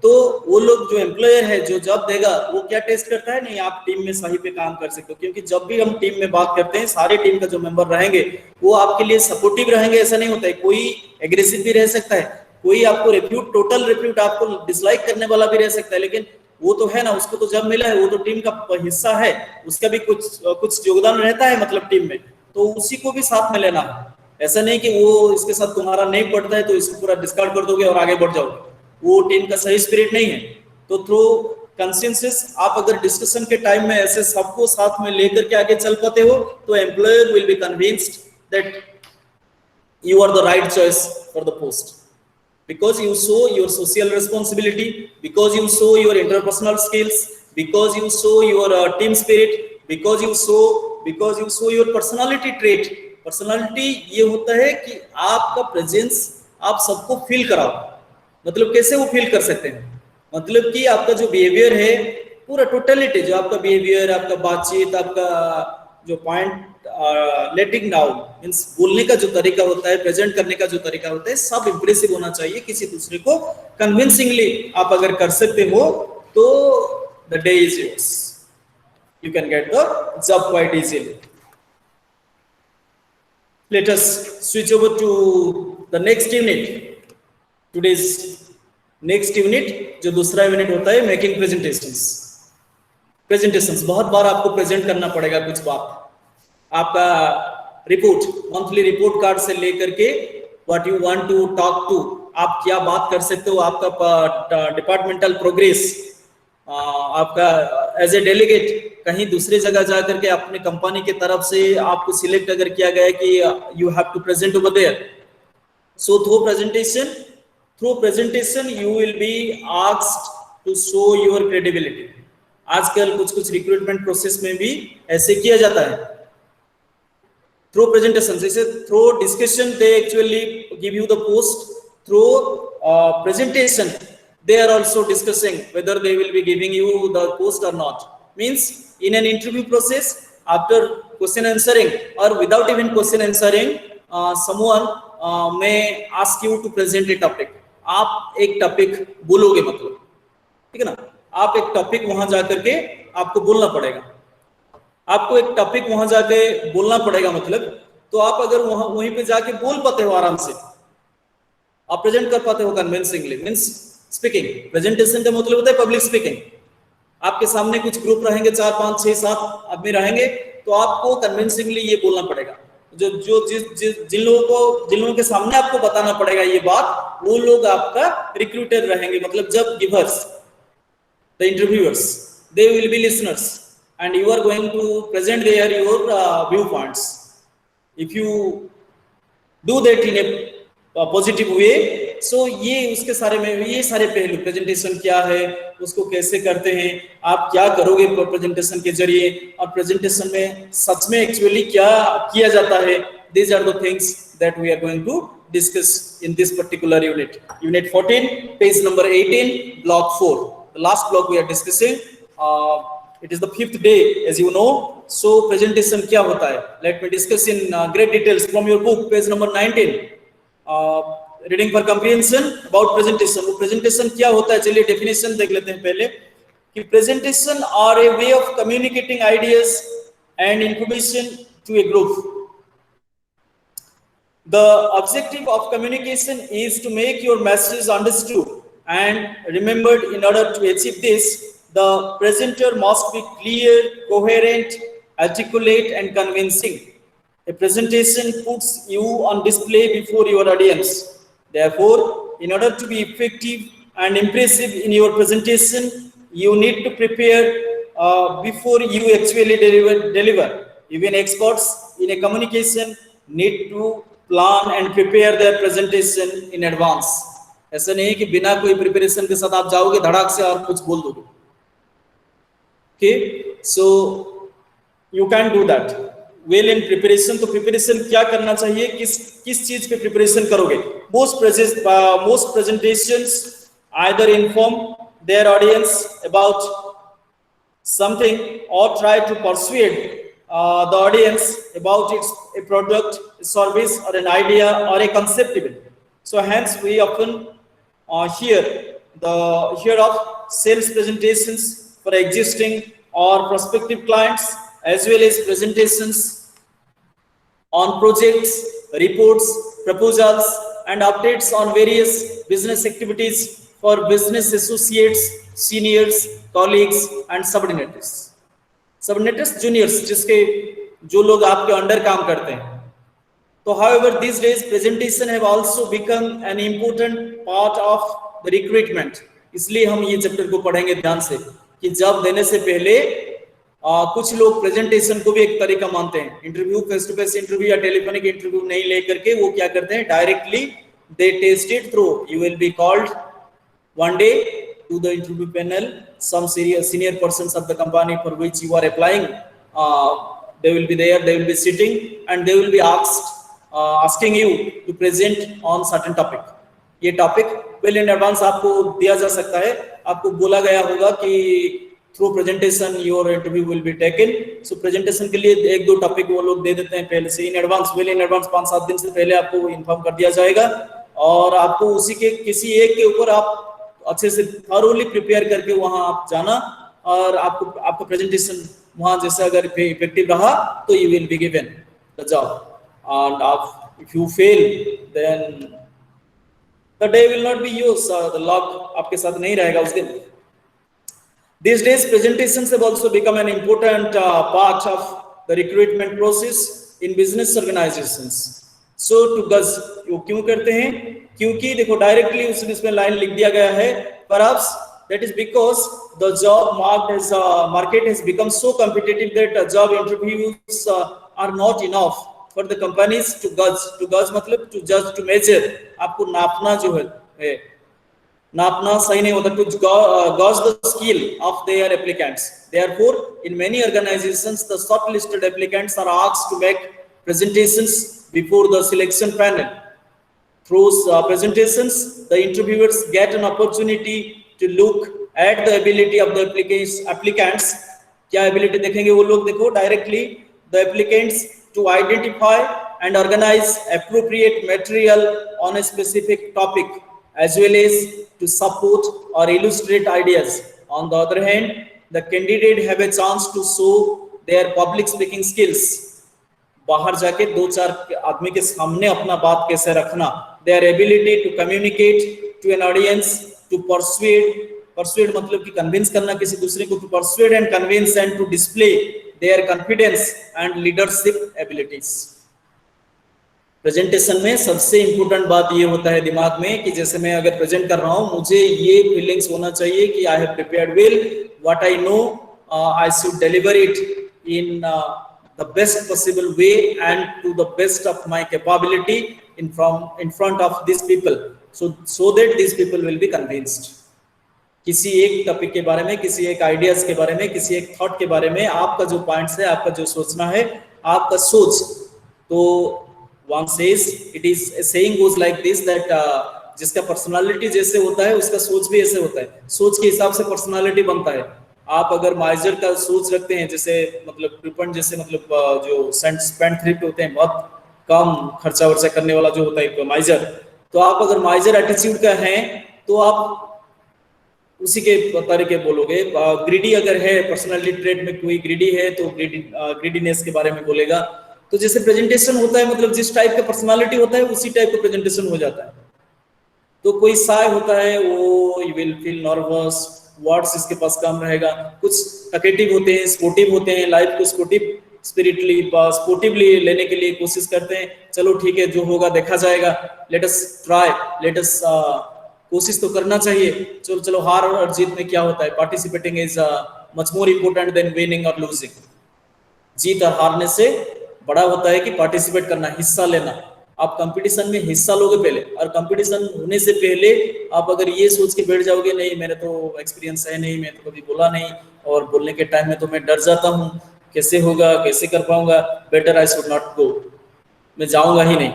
तो वो लोग जो एम्प्लॉयर है जो जॉब देगा वो क्या टेस्ट करता है, नहीं आप टीम में सही पे काम कर सकते हो। क्योंकि जब भी हम टीम में बात करते हैं, सारे टीम का जो मेंबर रहेंगे वो आपके लिए सपोर्टिव रहेंगे, ऐसा नहीं होता है। कोई एग्रेसिव भी रह सकता है, कोई आपको टोटल रिफ्यूट आपको डिसलाइक करने वाला भी रह सकता है, लेकिन वो तो है ना, उसको तो जब मिला है वो तो टीम का हिस्सा है, उसका भी कुछ योगदान रहता है मतलब टीम में, तो उसी को भी साथ में लेना है। ऐसा नहीं कि वो इसके साथ तुम्हारा नहीं पड़ता है तो इसको पूरा डिस्कार्ड कर दोगे और आगे बढ़ जाओगे, वो टीम का सही स्पिरिट नहीं है। तो थ्रू कंसेंसस आप अगर डिस्कशन के टाइम में ऐसे सबको साथ में लेकर के आगे चल पाते हो तो employer will be convinced that you are the right choice for the post, because you show your social responsibility, because you show your interpersonal skills, because you show your team spirit, because you show your personality trait. Personality ये होता है कि आपका presence आप सबको feel कराओ। मतलब कैसे वो फील कर सकते हैं? मतलब कि आपका जो बिहेवियर है पूरा टोटलिटी, जो आपका बिहेवियर, आपका बातचीत, आपका जो पॉइंट लेटिंग डाउन मीन्स बोलने का जो तरीका होता है, प्रेजेंट करने का जो तरीका होता है, सब इंप्रेसिव होना चाहिए। किसी दूसरे को कन्विंसिंगली आप अगर कर सकते हो तो the day is yours, you can get the job quite easily. Let us switch over to the next unit. Today's next unit जो दूसरा यूनिट होता है मेकिंग प्रेजेंटेशंस। प्रेजेंटेशंस बहुत बार आपको प्रेजेंट करना पड़ेगा कुछ बात, आपका रिपोर्ट, मंथली रिपोर्ट कार्ड से लेकर के what you want to talk to, आप क्या बात कर सकते हो, आपका डिपार्टमेंटल प्रोग्रेस, आपका एज ए डेलीगेट कहीं दूसरी जगह जाकर के अपने कंपनी की तरफ से आपको सिलेक्ट अगर किया गया कि you have to present over there, so through presentation you will be asked to show your credibility. आजकल कुछ रिक्रूटमेंट प्रोसेस में भी ऐसे किया जाता है थ्रू प्रेजेंटेशन। जैसे through discussion they actually give you the post, through presentation they are also discussing whether they will be giving you the post or not. Means in an interview process, after question answering or without even question answering, someone may ask you to present a topic. आप एक topic बोलोगे, मतलब ठीक है ना, आप एक topic वहां जाकर के आपको बोलना पड़ेगा, आपको एक टॉपिक वहां जाके बोलना पड़ेगा। मतलब तो आप अगर वहीं पे जाके बोल पाते हो आराम से, आप प्रेजेंट कर पाते हो कन्विंसिंगली, मीन्स स्पीकिंग। प्रेजेंटेशन का मतलब होता है पब्लिक स्पीकिंग। आपके सामने कुछ ग्रुप रहेंगे, 4 5 6 7 आदमी रहेंगे, तो आपको कन्विंसिंगली ये बोलना पड़ेगा। जिन लोगों के सामने आपको बताना पड़ेगा ये बात, वो लोग आपका रिक्रूटर रहेंगे, मतलब जब givers, the interviewers, they will be listeners and you are going to present their your view points. If you do that in a positive way, so ये उसके सारे में ये सारे पहलू, प्रेजेंटेशन क्या है, उसको कैसे करते हैं, आप क्या करोगे प्रेजेंटेशन के जरिए, और प्रेजेंटेशन में सच में एक्चुअली क्या किया जाता है, these are the things that we are going to discuss in this particular unit. Unit 14, page number 18, block 4. The last block we are discussing. It is the 5th day, as you know. So presentation क्या होता है? Let me discuss in great details from your book, page number 19. Reading for comprehension about presentation. वो presentation क्या होता है, चलिए definition देख लेते हैं पहले कि presentation are a way of communicating ideas and information to a group. The objective of communication is to make your message understood and remembered. In order to achieve this, the presenter must be clear, coherent, articulate and convincing. A presentation puts you on display before your audience. Therefore, in order to be effective and impressive in your presentation, you need to prepare before you actually deliver. Even experts in a communication need to plan and prepare their presentation in advance. ऐसा नहीं कि बिना कोई preparation के साथ आप जाओगे धड़ाक से और कुछ बोल दोगे। Okay, so you can do that. Well in preparation. तो प्रिपरेशन क्या करना चाहिए, किस चीज पे प्रिपरेशन करोगे? Most presentations either inform their audience about something और try to persuade the audience about its a product, a service or an idea or a concept even. So hence we often hear of sales presentations for existing or prospective clients, as well as presentations on projects, reports, proposals, and updates on various business activities for business associates, seniors, colleagues, and subordinates. Subordinates, juniors, जो लोग आपके under काम करते हैं। तो however, these days presentation have also become an important part of the recruitment. इसलिए हम ये चैप्टर को पढ़ेंगे ध्यान से कि जॉब देने से पहले कुछ लोग प्रेजेंटेशन को भी एक तरीका मानते हैं। Interview, face to face interview या टेलीफोनिक इंटरव्यू नहीं लेकर के वो क्या करते हैं, directly they test it through. You will be called one day to the interview panel, some senior persons of the company for which you are applying, they will be there, they will be sitting and they will be asking you to present on certain topic. ये topic well in advance आपको दिया जा सकता है, आपको बोला गया होगा कि through presentation your interview will be taken. So presentation के लिए 1-2 टॉपिक वो लोग दे देते हैं पहले से in advance, well in advance 5-7 दिन से पहले आपको इन्फॉर्म कर दिया जाएगा और आपको उसी के किसी एक के ऊपर आप अच्छे से थॉरोली प्रिपेयर करके वहां आप जाना और आपको आपका प्रेजेंटेशन वहां जैसे अगर इफेक्टिव रहा तो you will be given the job and आप if you fail then the day will not be yours, the luck आपके साथ नहीं रहेगा उस दिन। These days, presentations have also become an important part of the recruitment process in business organizations. So, to गज वो क्यों करते हैं? क्योंकि देखो डायरेक्टली उसमें लाइन लिख दिया गया है, perhaps that is because the job market has become so competitive that job interviews are not enough for the companies to gauge. To gauge मतलब to judge, to measure. आपको नापना जो है नापना सही नहीं होता, to gauge the skill of their applicants. Therefore, in many organizations, the shortlisted applicants are asked to make presentations before the selection panel. Through presentations, the interviewers get an opportunity to look at the ability of the applicants. क्या ability देखेंगे वो लोग? देखो directly the applicants to identify and organize appropriate material on a specific topic, as well as to support or illustrate ideas. On the other hand, the candidate have a chance to show their public speaking skills. बाहर जाके 2-4 आदमी के सामने अपना बात कैसे रखना, their ability to communicate to an audience, to persuade मतलब कि convince करना किसी दूसरे को, to persuade and convince and to display their confidence and leadership abilities. Presentation में सबसे इंपॉर्टेंट बात ये होता है दिमाग में कि जैसे मैं अगर प्रेजेंट कर रहा हूं मुझे ये फीलिंग्स होना चाहिए कि I have prepared well, what I know I should deliver it in the best possible way and to the best of my capability in front of this people, so that this people will be convinced. किसी एक topic के बारे में, किसी एक ideas के बारे में, किसी एक थॉट के बारे में आपका जो पॉइंट्स है, आपका जो सोचना है, आपका सोच, तो one says it is a saying goes like this that जिसका पर्सनालिटी जैसे होता है उसका सोच भी ऐसे होता है, सोच के हिसाब से पर्सनालिटी बनता है। आप अगर माइजर का सोच रखते हैं, जैसे मतलब प्रिपेंट जैसे मतलब जो स्पेंड थ्रिफ्ट होते हैं, बहुत कम खर्चा वर्चा करने वाला जो होता है माइजर, तो आप अगर माइजर एटीट्यूड का हैं तो आप उसी के तरीके बोलोगे। ग्रीडी अगर है, पर्सनालिटी ट्रेट में कोई ग्रीडी है तो ग्रीडीनेस के बारे में बोलेगा। तो जैसे प्रेजेंटेशन होता है मतलब जिस टाइप का पर्सनालिटी होता है उसी टाइप का प्रेजेंटेशन हो जाता है। तो कोई साय होता है वो you will feel nervous, words इसके पास कम रहेगा। कुछ टकेटिव होते हैं, स्पोर्टिव होते हैं, लाइफ को स्पोर्टिवली लेने के लिए कोशिश करते हैं। चलो ठीक है, जो होगा देखा जाएगा, let us try, let us कोशिश तो करना चाहिए। चलो हार और जीत में क्या होता है, participating is much more important then winning और लूजिंग। जीत और हारने से बड़ा होता है कि पार्टिसिपेट करना, हिस्सा लेना। आप कंपटीशन में हिस्सा लोगे पहले, और कंपटीशन होने से पहले आप अगर ये सोच के बैठ जाओगे नहीं मेरे तो एक्सपीरियंस है नहीं, मैं तो कभी बोला नहीं, और बोलने के टाइम में तो मैं डर जाता हूँ, कैसे होगा, कैसे कर पाऊंगा, better I should not go, मैं जाऊंगा ही नहीं।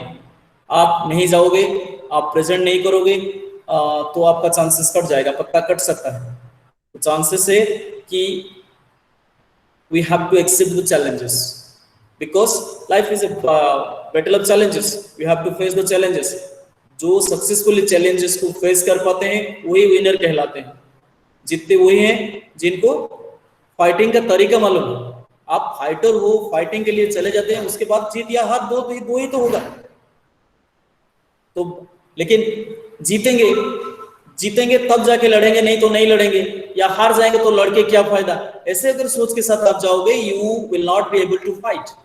आप नहीं जाओगे, आप प्रेजेंट नहीं करोगे तो आपका चांसेस कट जाएगा, पक्का कट सकता है। तो चांसेस है कि we have to accept the challenges because life is a battle of challenges, we have to face the challenges। जो सक्सेसफुली चैलेंजेस को फेस कर पाते हैं वही विनर कहलाते हैं। जीतते वही हैं जिनको फाइटिंग का तरीका मालूम हो। आप फाइटर हो, फाइटिंग के लिए चले जाते हैं, उसके बाद जीत या हार दो ही तो होगा। तो लेकिन जीतेंगे तब जाके लड़ेंगे, नहीं तो नहीं लड़ेंगे, या हार जाएंगे तो लड़के क्या फायदा। ऐसे अगर सोच के साथ आप जाओगे you will not be able to fight.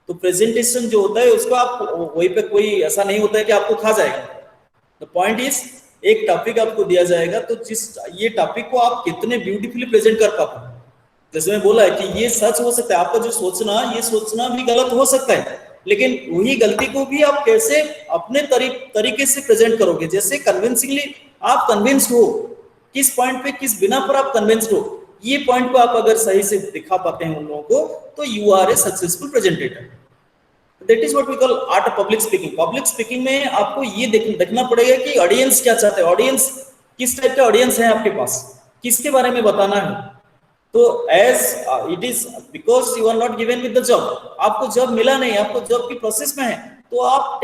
तो प्रेजेंटेशन जो होता है उसको आप वहीं पे कोई ऐसा नहीं होता है कि आपको खा जाएगा। द पॉइंट इज, एक टॉपिक आपको दिया जाएगा तो ये टॉपिक को आप कितने ब्यूटीफुली प्रेजेंट कर पाते हैं। जैसे मैं बोला है कि ये सच हो सकता है, आपका जो ये सोचना भी गलत हो सकता है, लेकिन वही गलती को भी आप कैसे अपने तरीके से प्रेजेंट करोगे। जैसे कन्विंसिंगली आप कन्विंस्ड हो, किस पॉइंट पे, किस बिना पर आप कन्विंस्ड हो, ये पॉइंट को आप अगर सही से दिखा पाते हैं उन लोगों को तो you are a successful presentator. That is what we call art of public speaking. Public speaking में आपको ये देखना पड़ेगा कि ऑडियंस क्या चाहता है, ऑडियंस किस टाइप का ऑडियंस है आपके पास, किसके बारे में बताना है। तो as it is because you are not given with the job, आपको जॉब मिला नहीं, आपको जॉब की प्रोसेस में है, तो आप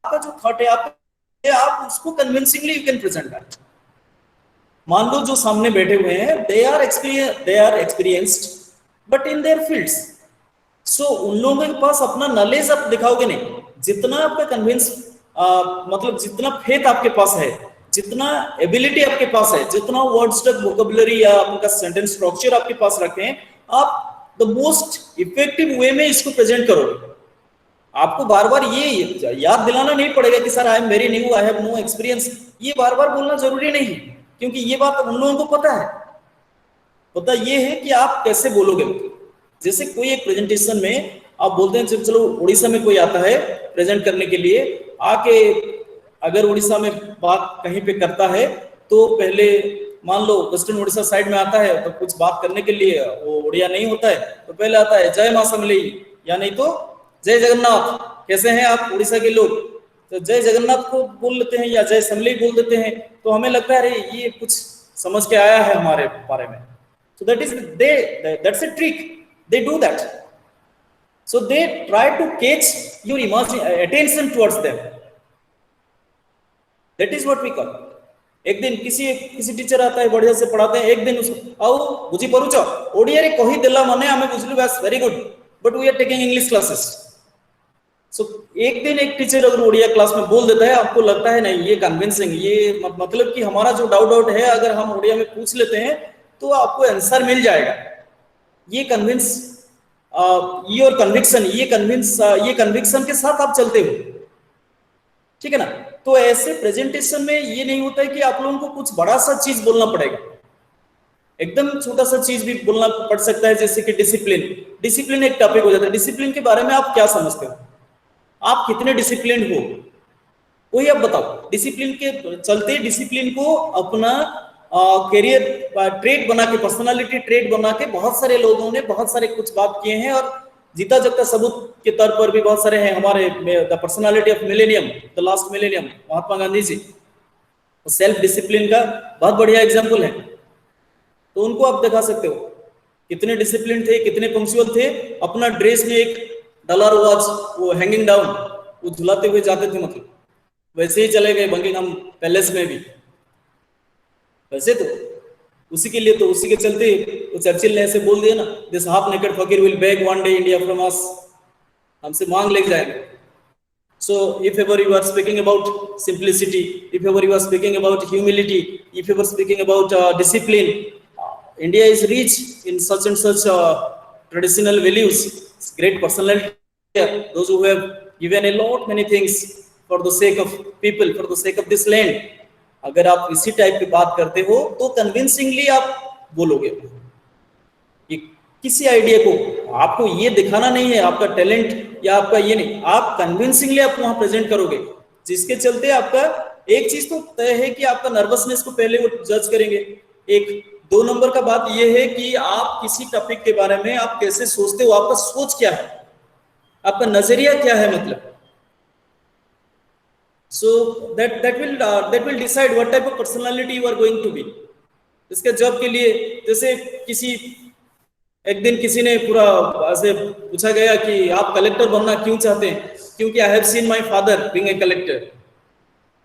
आपका जो थॉट है आप उसको convincingly you can present that. मान लो जो सामने बैठे हुए हैं they are experienced but in their fields, so उन लोगों के पास अपना नॉलेज आप दिखाओगे नहीं, जितना आपका कन्विंस मतलब जितना फेथ आपके पास है, जितना एबिलिटी आपके पास है, जितना वर्ड स्ट्रक वोकैबुलरी या आपका सेंटेंस स्ट्रक्चर आपके पास रखें, आप द मोस्ट इफेक्टिव वे में इसको प्रेजेंट करोगे। आपको बार बार ये याद दिलाना नहीं पड़ेगा कि sir I am very new, I have no experience, ये बार बार बोलना जरूरी नहीं, क्योंकि ये बात उन लोगों को पता है। पता ये है कि आप कैसे बोलोगे। जैसे कोई एक प्रेजेंटेशन में आप बोलते हैं चलो उड़ीसा में कोई आता है प्रेजेंट करने के लिए, आके अगर उड़ीसा में बात कहीं पे करता है तो पहले मान लो वेस्टर्न उड़ीसा साइड में आता है तो कुछ बात करने के लिए वो उड़िया नहीं होता है, तो पहले आता है जय मां समलेई या नहीं तो जय जगन्नाथ, कैसे हैं आप उड़ीसा के लोग, तो जय जगन्नाथ को बोल लेते हैं या जय समलेई बोल देते हैं, तो हमें लगता है अरे ये कुछ समझ के आया है हमारे बारे में। So that's a trick. They do that. So they try to catch your attention towards them. That is what we call. एक दिन किसी टीचर आता है बढ़िया से पढ़ाते हैं, एक दिन उसको आओ बुझी परुच ओडिया रे कही देला माने हमें बुझलु बस very good, but we are taking English classes. So एक दिन एक टीचर अगर उड़िया क्लास में बोल देता है, आपको लगता है नहीं ये कन्विंसिंग, ये मतलब कि हमारा जो डाउट है अगर हम उड़िया में पूछ लेते हैं तो आपको आंसर मिल जाएगा। ये कन्विंस योर कन्विक्शन, ये कन्विक्शन के साथ आप चलते हो, ठीक है ना। तो ऐसे प्रेजेंटेशन में ये नहीं होता है कि आप लोगों को कुछ बड़ा सा चीज बोलना पड़ेगा, एकदम छोटा सा चीज भी बोलना पड़ सकता है। जैसे कि डिसिप्लिन एक टॉपिक हो जाता है। डिसिप्लिन के बारे में आप क्या समझते हो, आप कितने डिसिप्लिन हो, वही आप बताओ। डिसिप्लिन के चलते डिसिप्लिन को अपना कैरियर ट्रेड बना के, पर्सनालिटी ट्रेड बना के बहुत सारे लोगों ने बहुत सारे कुछ बात किए हैं, और जीता जगता सबूत के तौर पर भी बहुत सारे हैं हमारे। The personality of millennium, the last millennium, Mahatma Gandhi ji self discipline का बहुत बढ़िया एग्जाम्पल है। तो उनको आप दिखा सकते हो कितने डिसिप्लिन थे, कितने पंक्चुअल थे। अपना ड्रेस में एक डॉलर वॉच वो हैंगिंग डाउन वो झुलाते हुए जाते थे, मतलब वैसे ही चले गए बकिंगहम पैलेस में भी। वैसे तो उसी के लिए, तो उसी के चलते तो चर्चिल ने ऐसे बोल दिया ना, this half naked fakir will beg one day India from us, हमसे मांग ले जाएंगे। So if ever you are speaking about simplicity, if ever you are speaking about humility, if ever speaking about discipline, India is rich in such and such traditional values, great personality, those who have given a lot many things for the sake of people, for the sake of this land. अगर आप इसी type की बात करते हो तो convincingly आप बोलोगे। कि किसी आइडिया को आपको ये दिखाना नहीं है आपका टैलेंट या आपका ये नहीं, आप कन्विंसिंगली आप वहां प्रेजेंट करोगे, जिसके चलते आपका एक चीज तो तय है कि आपका नर्वसनेस को पहले वो जज करेंगे। एक 2 नंबर का बात यह है कि आप किसी टॉपिक के बारे में आप कैसे सोचते हो, आपका सोच क्या है, आपका नजरिया क्या है, मतलब so that will decide what type of personality you are going to be. इसके जॉब के लिए जैसे एक दिन किसी ने पूरा ऐसे पूछा गया कि आप कलेक्टर बनना क्यों चाहते हैं, क्योंकि I have seen my father being a collector,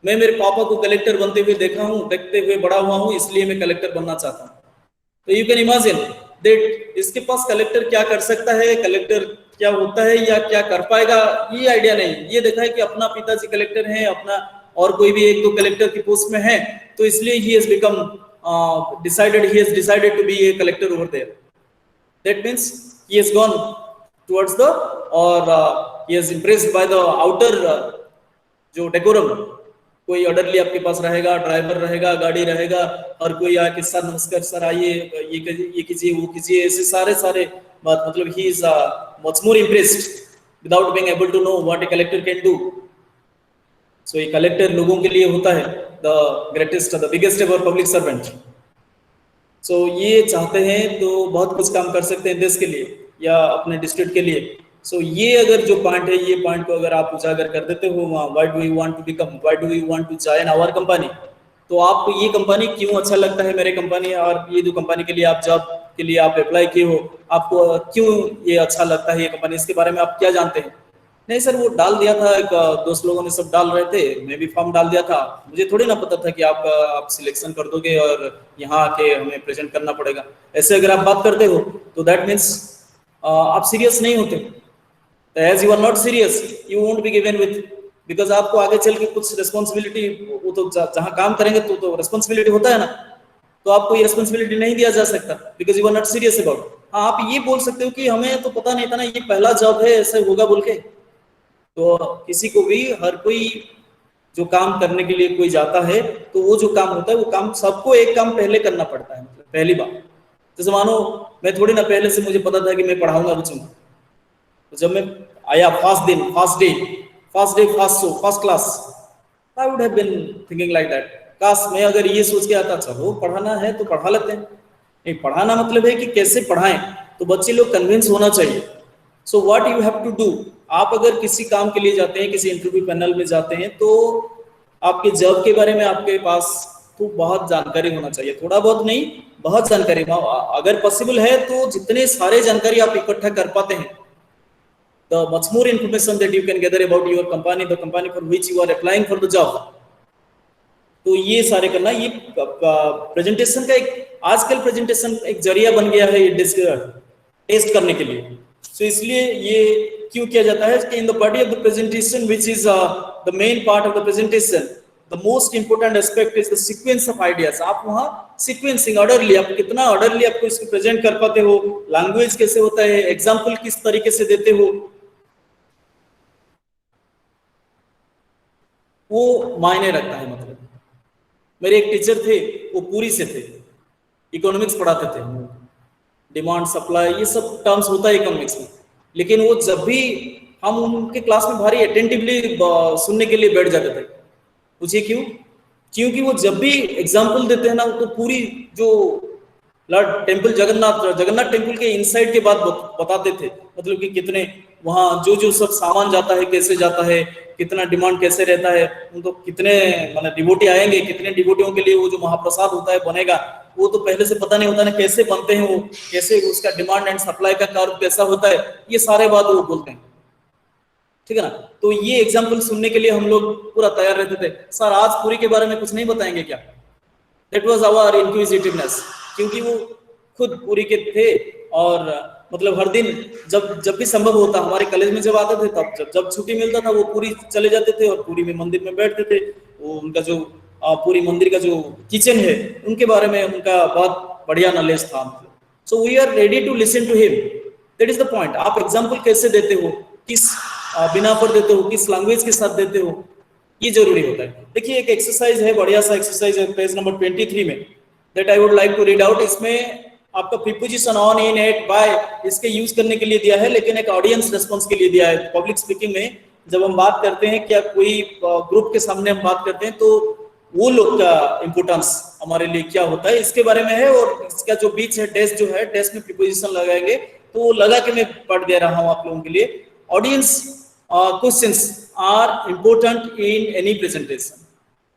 मैं मेरे पापा को कलेक्टर बनते हुए देखा हूं, देखते हुए बड़ा हुआ हूं, इसलिए मैं कलेक्टर बनना चाहता हूं। तो यू कैन इमेजिन दैट इसके पास कलेक्टर क्या कर सकता है, कलेक्टर क्या होता है या क्या कर पाएगा, ये आइडिया नहीं। ये देखा है कि अपना पिताजी कलेक्टर हैं, अपना और कोई भी 1-2 कलेक्टर की पोस्ट में है, तो इसलिए he has decided to be a collector over there. That means he has gone towards he is impressed by the outer जो decorum, कोई ऑर्डरली आपके पास रहेगा, ड्राइवर रहेगा, गाड़ी रहेगा, और कोई आके सर नमस्कार सर आइए, ये कीजिए वो कीजिए, ऐसे सारे बात, मतलब he is much more impressed without being able to know what a collector can do. So a collector लोगों के लिए होता है the greatest, the biggest ever public servant. सो ये चाहते हैं तो बहुत कुछ काम कर सकते हैं देश के लिए या अपने डिस्ट्रिक्ट के लिए। सो ये अगर जो पॉइंट है, ये पॉइंट को अगर आप उजागर कर देते हो वहाँ, why do you want to become, why do you want to join our company, तो आपको ये कंपनी क्यों अच्छा लगता है मेरे कंपनी, और ये जो कंपनी के लिए आप जॉब के लिए आप अप्लाई किए हो, आपको क्यों ये अच्छा लगता है ये कंपनी, इसके बारे में आप क्या जानते हैं। नहीं सर, वो डाल दिया था, एक दोस्त लोगों ने सब डाल रहे थे, मैं भी फॉर्म डाल दिया था, मुझे थोड़ी ना पता था कि आप सिलेक्शन कर दोगे और यहाँ आके हमें प्रेजेंट करना पड़ेगा। ऐसे अगर आप बात करते हो तो दैट मीन्स आप सीरियस नहीं होते। As you are not serious you won't be given with, because आपको आगे चल के कुछ रिस्पॉन्सिबिलिटी, वो तो जहाँ काम करेंगे तो रिस्पॉन्सिबिलिटी होता है ना, तो आपको ये रिस्पॉन्सिबिलिटी नहीं दिया जा सकता because you are not serious about. हाँ, आप ये बोल सकते हो कि हमें तो पता नहीं था ना, ये पहला जॉब है, ऐसे होगा बोल के। तो किसी को भी, हर कोई जो काम करने के लिए कोई जाता है तो वो जो काम होता है, वो काम सबको एक काम पहले करना पड़ता है। मतलब पहली बार, जैसे मानो मैं थोड़ी ना पहले से मुझे पता था कि मैं पढ़ाऊंगा बच्चों को, तो जब मैं आया फर्स्ट दिन, first show, first class, I would have been thinking like that, काश मैं अगर ये सोच के आता, चलो पढ़ाना है तो पढ़ा लेते हैं। नहीं, पढ़ाना मतलब है कि कैसे पढ़ाएं, तो बच्चे लोग कन्विंस होना चाहिए। So what you have to do, आप अगर किसी काम के लिए जाते हैं, किसी इंटरव्यू पैनल में जाते हैं, तो आपके जॉब के बारे में आपके पास तो बहुत जानकारी होना चाहिए, थोड़ा बहुत नहीं, बहुत जानकारी। अगर पॉसिबल है तो जितने सारे जानकारी आप इकट्ठा कर पाते हैं, the much more information that you can gather about your company, the company for which you are applying for the job, तो ये सारे करना। ये प्रेजेंटेशन का एक, आजकल प्रेजेंटेशन एक जरिया बन गया है टेस्ट करने के लिए। सो इसलिए ये क्यों किया जाता है कि in the body of the presentation which is the main part of the presentation, the most important aspect is the sequence of ideas. आप वहाँ सीक्वेंसिंग, ऑर्डरली, आप कितना ऑर्डरली आपको इसको प्रेजेंट कर पाते हो, लैंग्वेज कैसे होता है, एग्जाम्पल किस तरीके से देते हो, वो मायने रखता है। मतलब मेरे एक टीचर थे, वो पूरी से थे, इकोनॉमिक्स पढ़ाते थे, डिमांड सप्लाई ये सब टर्म्स होता है इकोनॉमिक्स में, लेकिन वो जब भी हम उनके क्लास में भारी अटेंटिवली सुनने के लिए बैठ जाते थे। पूछिए क्यों? क्योंकि वो जब भी एग्जाम्पल देते हैं ना, तो पूरी जो लॉर्ड टेम्पल, जगन्नाथ टेम्पल के इनसाइड के बाद बताते थे, मतलब कि कितने वहाँ जो सब सामान जाता है, कैसे जाता है, कितना डिमांड कैसे रहता है, उनको कितने मतलब डिवोटी आएंगे, कितने डिवोटियों के लिए वो जो महाप्रसाद होता है बनेगा, वो तो पहले से पता नहीं होता ना, कैसे बनते हैं वो, कैसे उसका डिमांड एंड सप्लाई का कर्व कैसा होता है, ये सारे बात वो बोलते हैं। ठीक है ना? तो ये एग्जाम्पल सुनने के लिए हम लोग पूरा तैयार रहते थे। सर आज पूरी के बारे में कुछ नहीं बताएंगे क्या? दैट वाज आवर इंक्विजिटिवनेस, क्योंकि वो खुद पूरी के थे और मतलब हर दिन जब भी संभव होता, हमारे कॉलेज में जब आते थे, तब जब छुट्टी मिलता था वो पूरी चले जाते थे और पूरी में मंदिर में बैठते थे। वो उनका जो पूरी मंदिर का जो किचन है, उनके बारे में उनका बहुत बढ़िया नॉलेज था। So we are ready to listen to him, that is the point. आप एग्जाम्पल कैसे देते हो, किस बिना पर देते हो, किस लैंग्वेज के साथ देते हो, ये जरूरी होता है। देखिए एक एक्सरसाइज है, बढ़िया सा एक्सरसाइज है, पेज नंबर 23 में, that I would like to read out. इसमें आपका preposition on, in, at, by इसके यूज करने के लिए दिया है, लेकिन एक ऑडियंस रिस्पॉन्स के लिए दिया है। पब्लिक स्पीकिंग में जब हम बात करते हैं, क्या कोई ग्रुप के सामने हम बात करते हैं, तो वो लोग का इंपोर्टेंस हमारे लिए क्या होता है, इसके बारे में है। और इसका जो बीच है, डेस्क जो है, डेस्क में प्रीपोजिशन लगाएंगे, तो वो लगा के मैं पढ़ दे रहा हूँ आप लोगों के लिए। Audience questions are important in any presentation.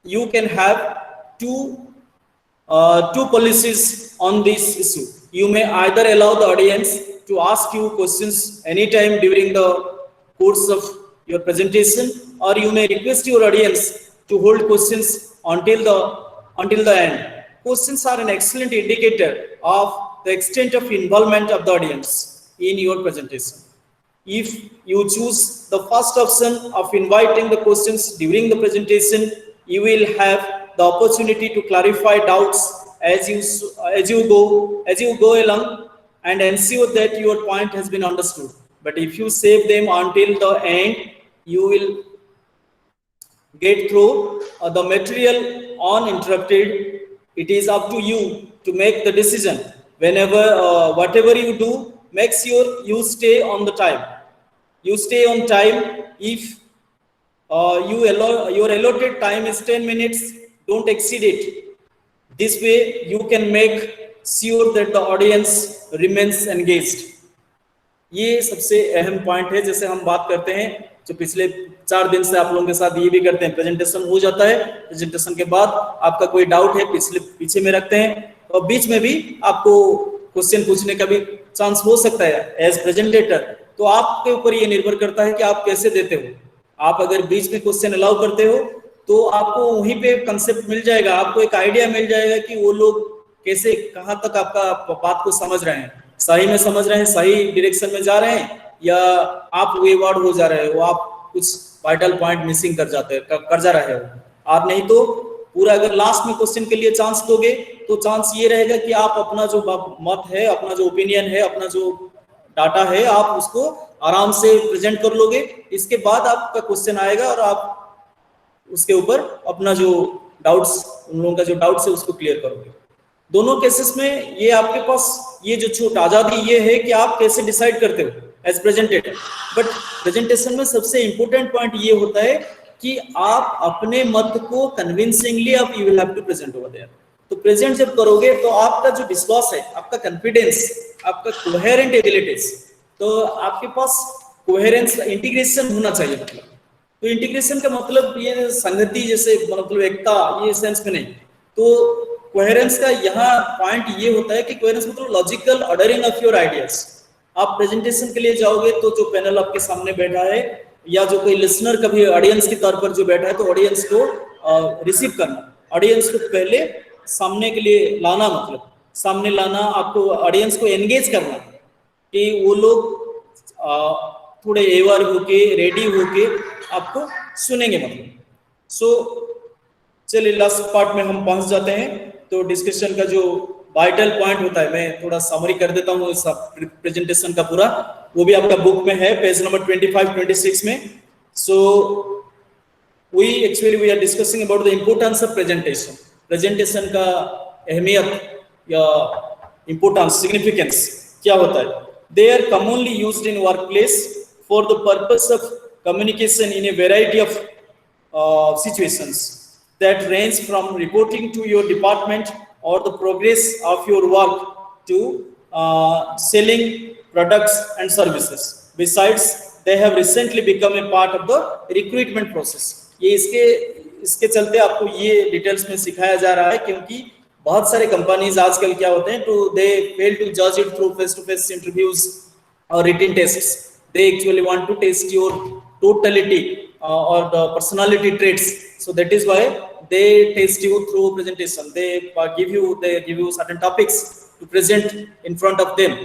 You can have two policies on this issue. You may either allow the audience to ask you questions anytime during the course of your presentation, or you may request your audience to hold questions until the end. Questions are an excellent indicator of the extent of involvement of the audience in your presentation. If you choose the first option of inviting the questions during the presentation, you will have the opportunity to clarify doubts as you go along and ensure that your point has been understood. But if you save them until the end, you will get through the material uninterrupted. It is up to you to make the decision. Whenever whatever you do, make sure you stay on the time. You stay on time. If your allotted time is 10 minutes, don't exceed it. This way you can make sure that the audience remains engaged. ये सबसे अहम point है। जैसे हम बात करते हैं, जो पिछले 4 दिन से आप लोगों के साथ ये भी करते हैं, प्रेजेंटेशन हो जाता है, प्रेजेंटेशन के बाद आपका कोई डाउट है पीछे में रखते हैं, और बीच में भी आपको क्वेश्चन पूछने का भी चांस हो सकता है एज प्रेजेंटेटर। तो आपके ऊपर ये निर्भर करता है कि आप कैसे देते हो। आप अगर बीच में क्वेश्चन अलाउ करते हो तो आपको वहीं पे कंसेप्ट मिल जाएगा, आपको एक आइडिया मिल जाएगा कि वो लोग कैसे, कहाँ तक आपका बात को समझ रहे हैं, सही में समझ रहे हैं, सही डायरेक्शन में जा रहे हैं, या आप वेवर्ड हो जा रहे हो, आप कुछ वाइटल पॉइंट मिसिंग कर जा रहे हो। और नहीं तो पूरा अगर लास्ट में क्वेश्चन के लिए चांस दोगे तो चांस ये रहेगा कि आप अपना जो मत है, अपना जो ओपिनियन है, अपना जो डाटा है, आप उसको आराम से प्रेजेंट कर लोगे। इसके बाद आपका क्वेश्चन आएगा और आप उसके ऊपर अपना जो डाउट्स, उन लोगों का जो डाउट्स है उसको क्लियर करोगे। दोनों केसेस में ये आपके पास ये जो छूट, आजादी ये है कि आप कैसे डिसाइड करते हो एज प्रेजेंटेटर। बट प्रेजेंटेशन में सबसे इंपॉर्टेंट पॉइंट ये होता है कि आप अपने मत को कन्विंसिंगली आप you will have to present over there. तो प्रेजेंट जब करोगे तो आपका जो विश्वास है, आपका कॉन्फिडेंस, आपका कोहेरेंट एबिलिटीज, तो आपके पास कोहेरेंस, इंटीग्रेशन होना चाहिए। मतलब तो इंटीग्रेशन का मतलब ये संगति, जैसे मतलब एकता, ये सेंस में नहीं। तो कोहेरेंस का यहाँ पॉइंट ये होता है कि कोहेरेंस मतलब logical ordering of your ideas. आप प्रेजेंटेशन के लिए जाओगे तो जो पैनल आपके सामने बैठा है, या जो कोई लिसनर कभी ऑडियंस के तौर पर जो बैठा है, तो ऑडियंस को रिसीव करना, ऑडियंस को पहले सामने के लिए लाना, मतलब सामने लाना, आपको ऑडियंस को एंगेज करना कि वो लोग थोड़े एवर होके, रेडी होके आपको सुनेंगे। मतलब चलिए लास्ट पार्ट में हम पहुंच जाते हैं। तो डिस्कशन का जो वाइटल पॉइंट होता है, मैं थोड़ा समरी कर देता हूँ इस प्रेजेंटेशन का पूरा, वो भी आपका बुक में है, पेज नंबर 25-26 में। So we are discussing about the importance of presentation. Presentation का अहमियत या इम्पोर्टेंस, सिग्निफिकेंस क्या होता है। They are commonly used in work place for the purpose of communication in a variety of situations that range from reporting to your department or the progress of your work to selling products and services. Besides, they have recently become a part of the recruitment process. ये इसके चलते आपको ये details में सिखाया जा रहा है, क्योंकि बहुत सारे कंपनीज आजकल क्या होते हैं, तो they fail to judge it through face-to-face interviews or written tests. They actually want to test your totality or the personality traits. So that is why they test you through presentation. They give you certain topics to present in front of them.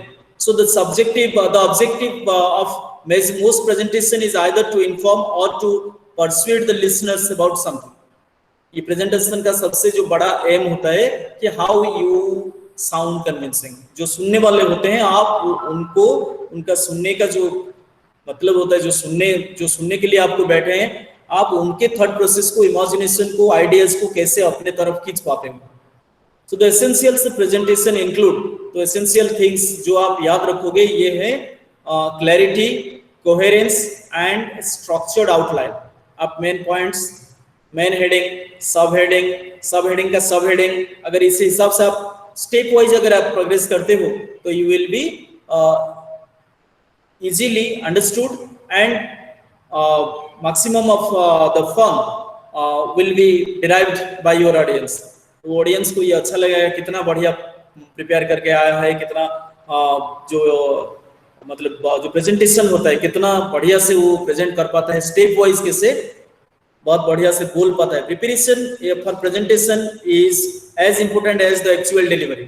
So the objective of most presentation is either to inform or to persuade the listeners about something. ये presentation का सबसे जो बड़ा M होता है कि how you sound convincing. जो सुनने वाले होते हैं, आप उनको, उनका सुनने का जो मतलब होता है, जो सुनने के लिए आपको बैठे हैं, आप उनके थॉट प्रोसेस को, इमेजिनेशन को, आइडियाज को कैसे अपने तरफ खींच पाते हैं। So the essentials of presentation include, तो एसेंशियल थिंग्स जो आप याद रखोगे ये है clarity, coherence and structured outline. आप मेन पॉइंट्स, मेन हेडिंग, सब हेडिंग का सब हेडिंग, अगर इस हिसाब से आप स्टेप वाइज अगर आप प्रोग्रेस करते हो तो you will B easily understood and maximum of the fun will be derived by your audience. तो ऑडियंस को ये अच्छा लगेगा, कितना बढ़िया प्रिपेयर करके आया है, कितना जो मतलब जो प्रेजेंटेशन होता है, कितना बढ़िया से वो प्रेजेंट कर पाता है, स्टेप वाइज कैसे बहुत बढ़िया से बोल पाता है। Preparation for presentation is as important as the actual delivery.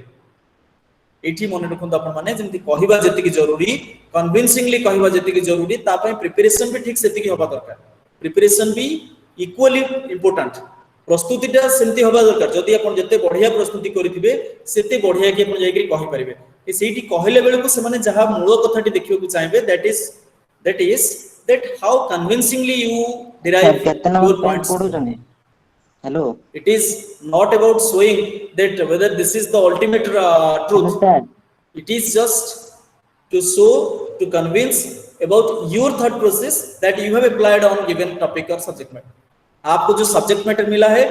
एठी मन रखंतु आपण माने जेंति कहिबा जेतिकी जरूरी, कन्विंसिंगली कहिबा जेतिकी जरूरी, ता पय प्रिपरेशन भी ठीक सेतिकी होबा दरकार। प्रिपरेशन भी इक्वली इंपोर्टेंट, प्रस्तुतिटा सेंति होबा दरकार। जदि आपण जते बढ़िया प्रस्तुति करिथिबे सेते बढ़िया कि आपण जायकरी कहि परिबे। ए सेठी कहले बेले को से माने जहा मूल कथाटी देखियो को चाहेबे, that is that how convincingly you derive your points. Hello. It is not about showing that whether this is the ultimate truth. Understand. It is just to show, to convince about your thought process that you have applied on given topic or subject matter. आपको जो subject matter मिला है,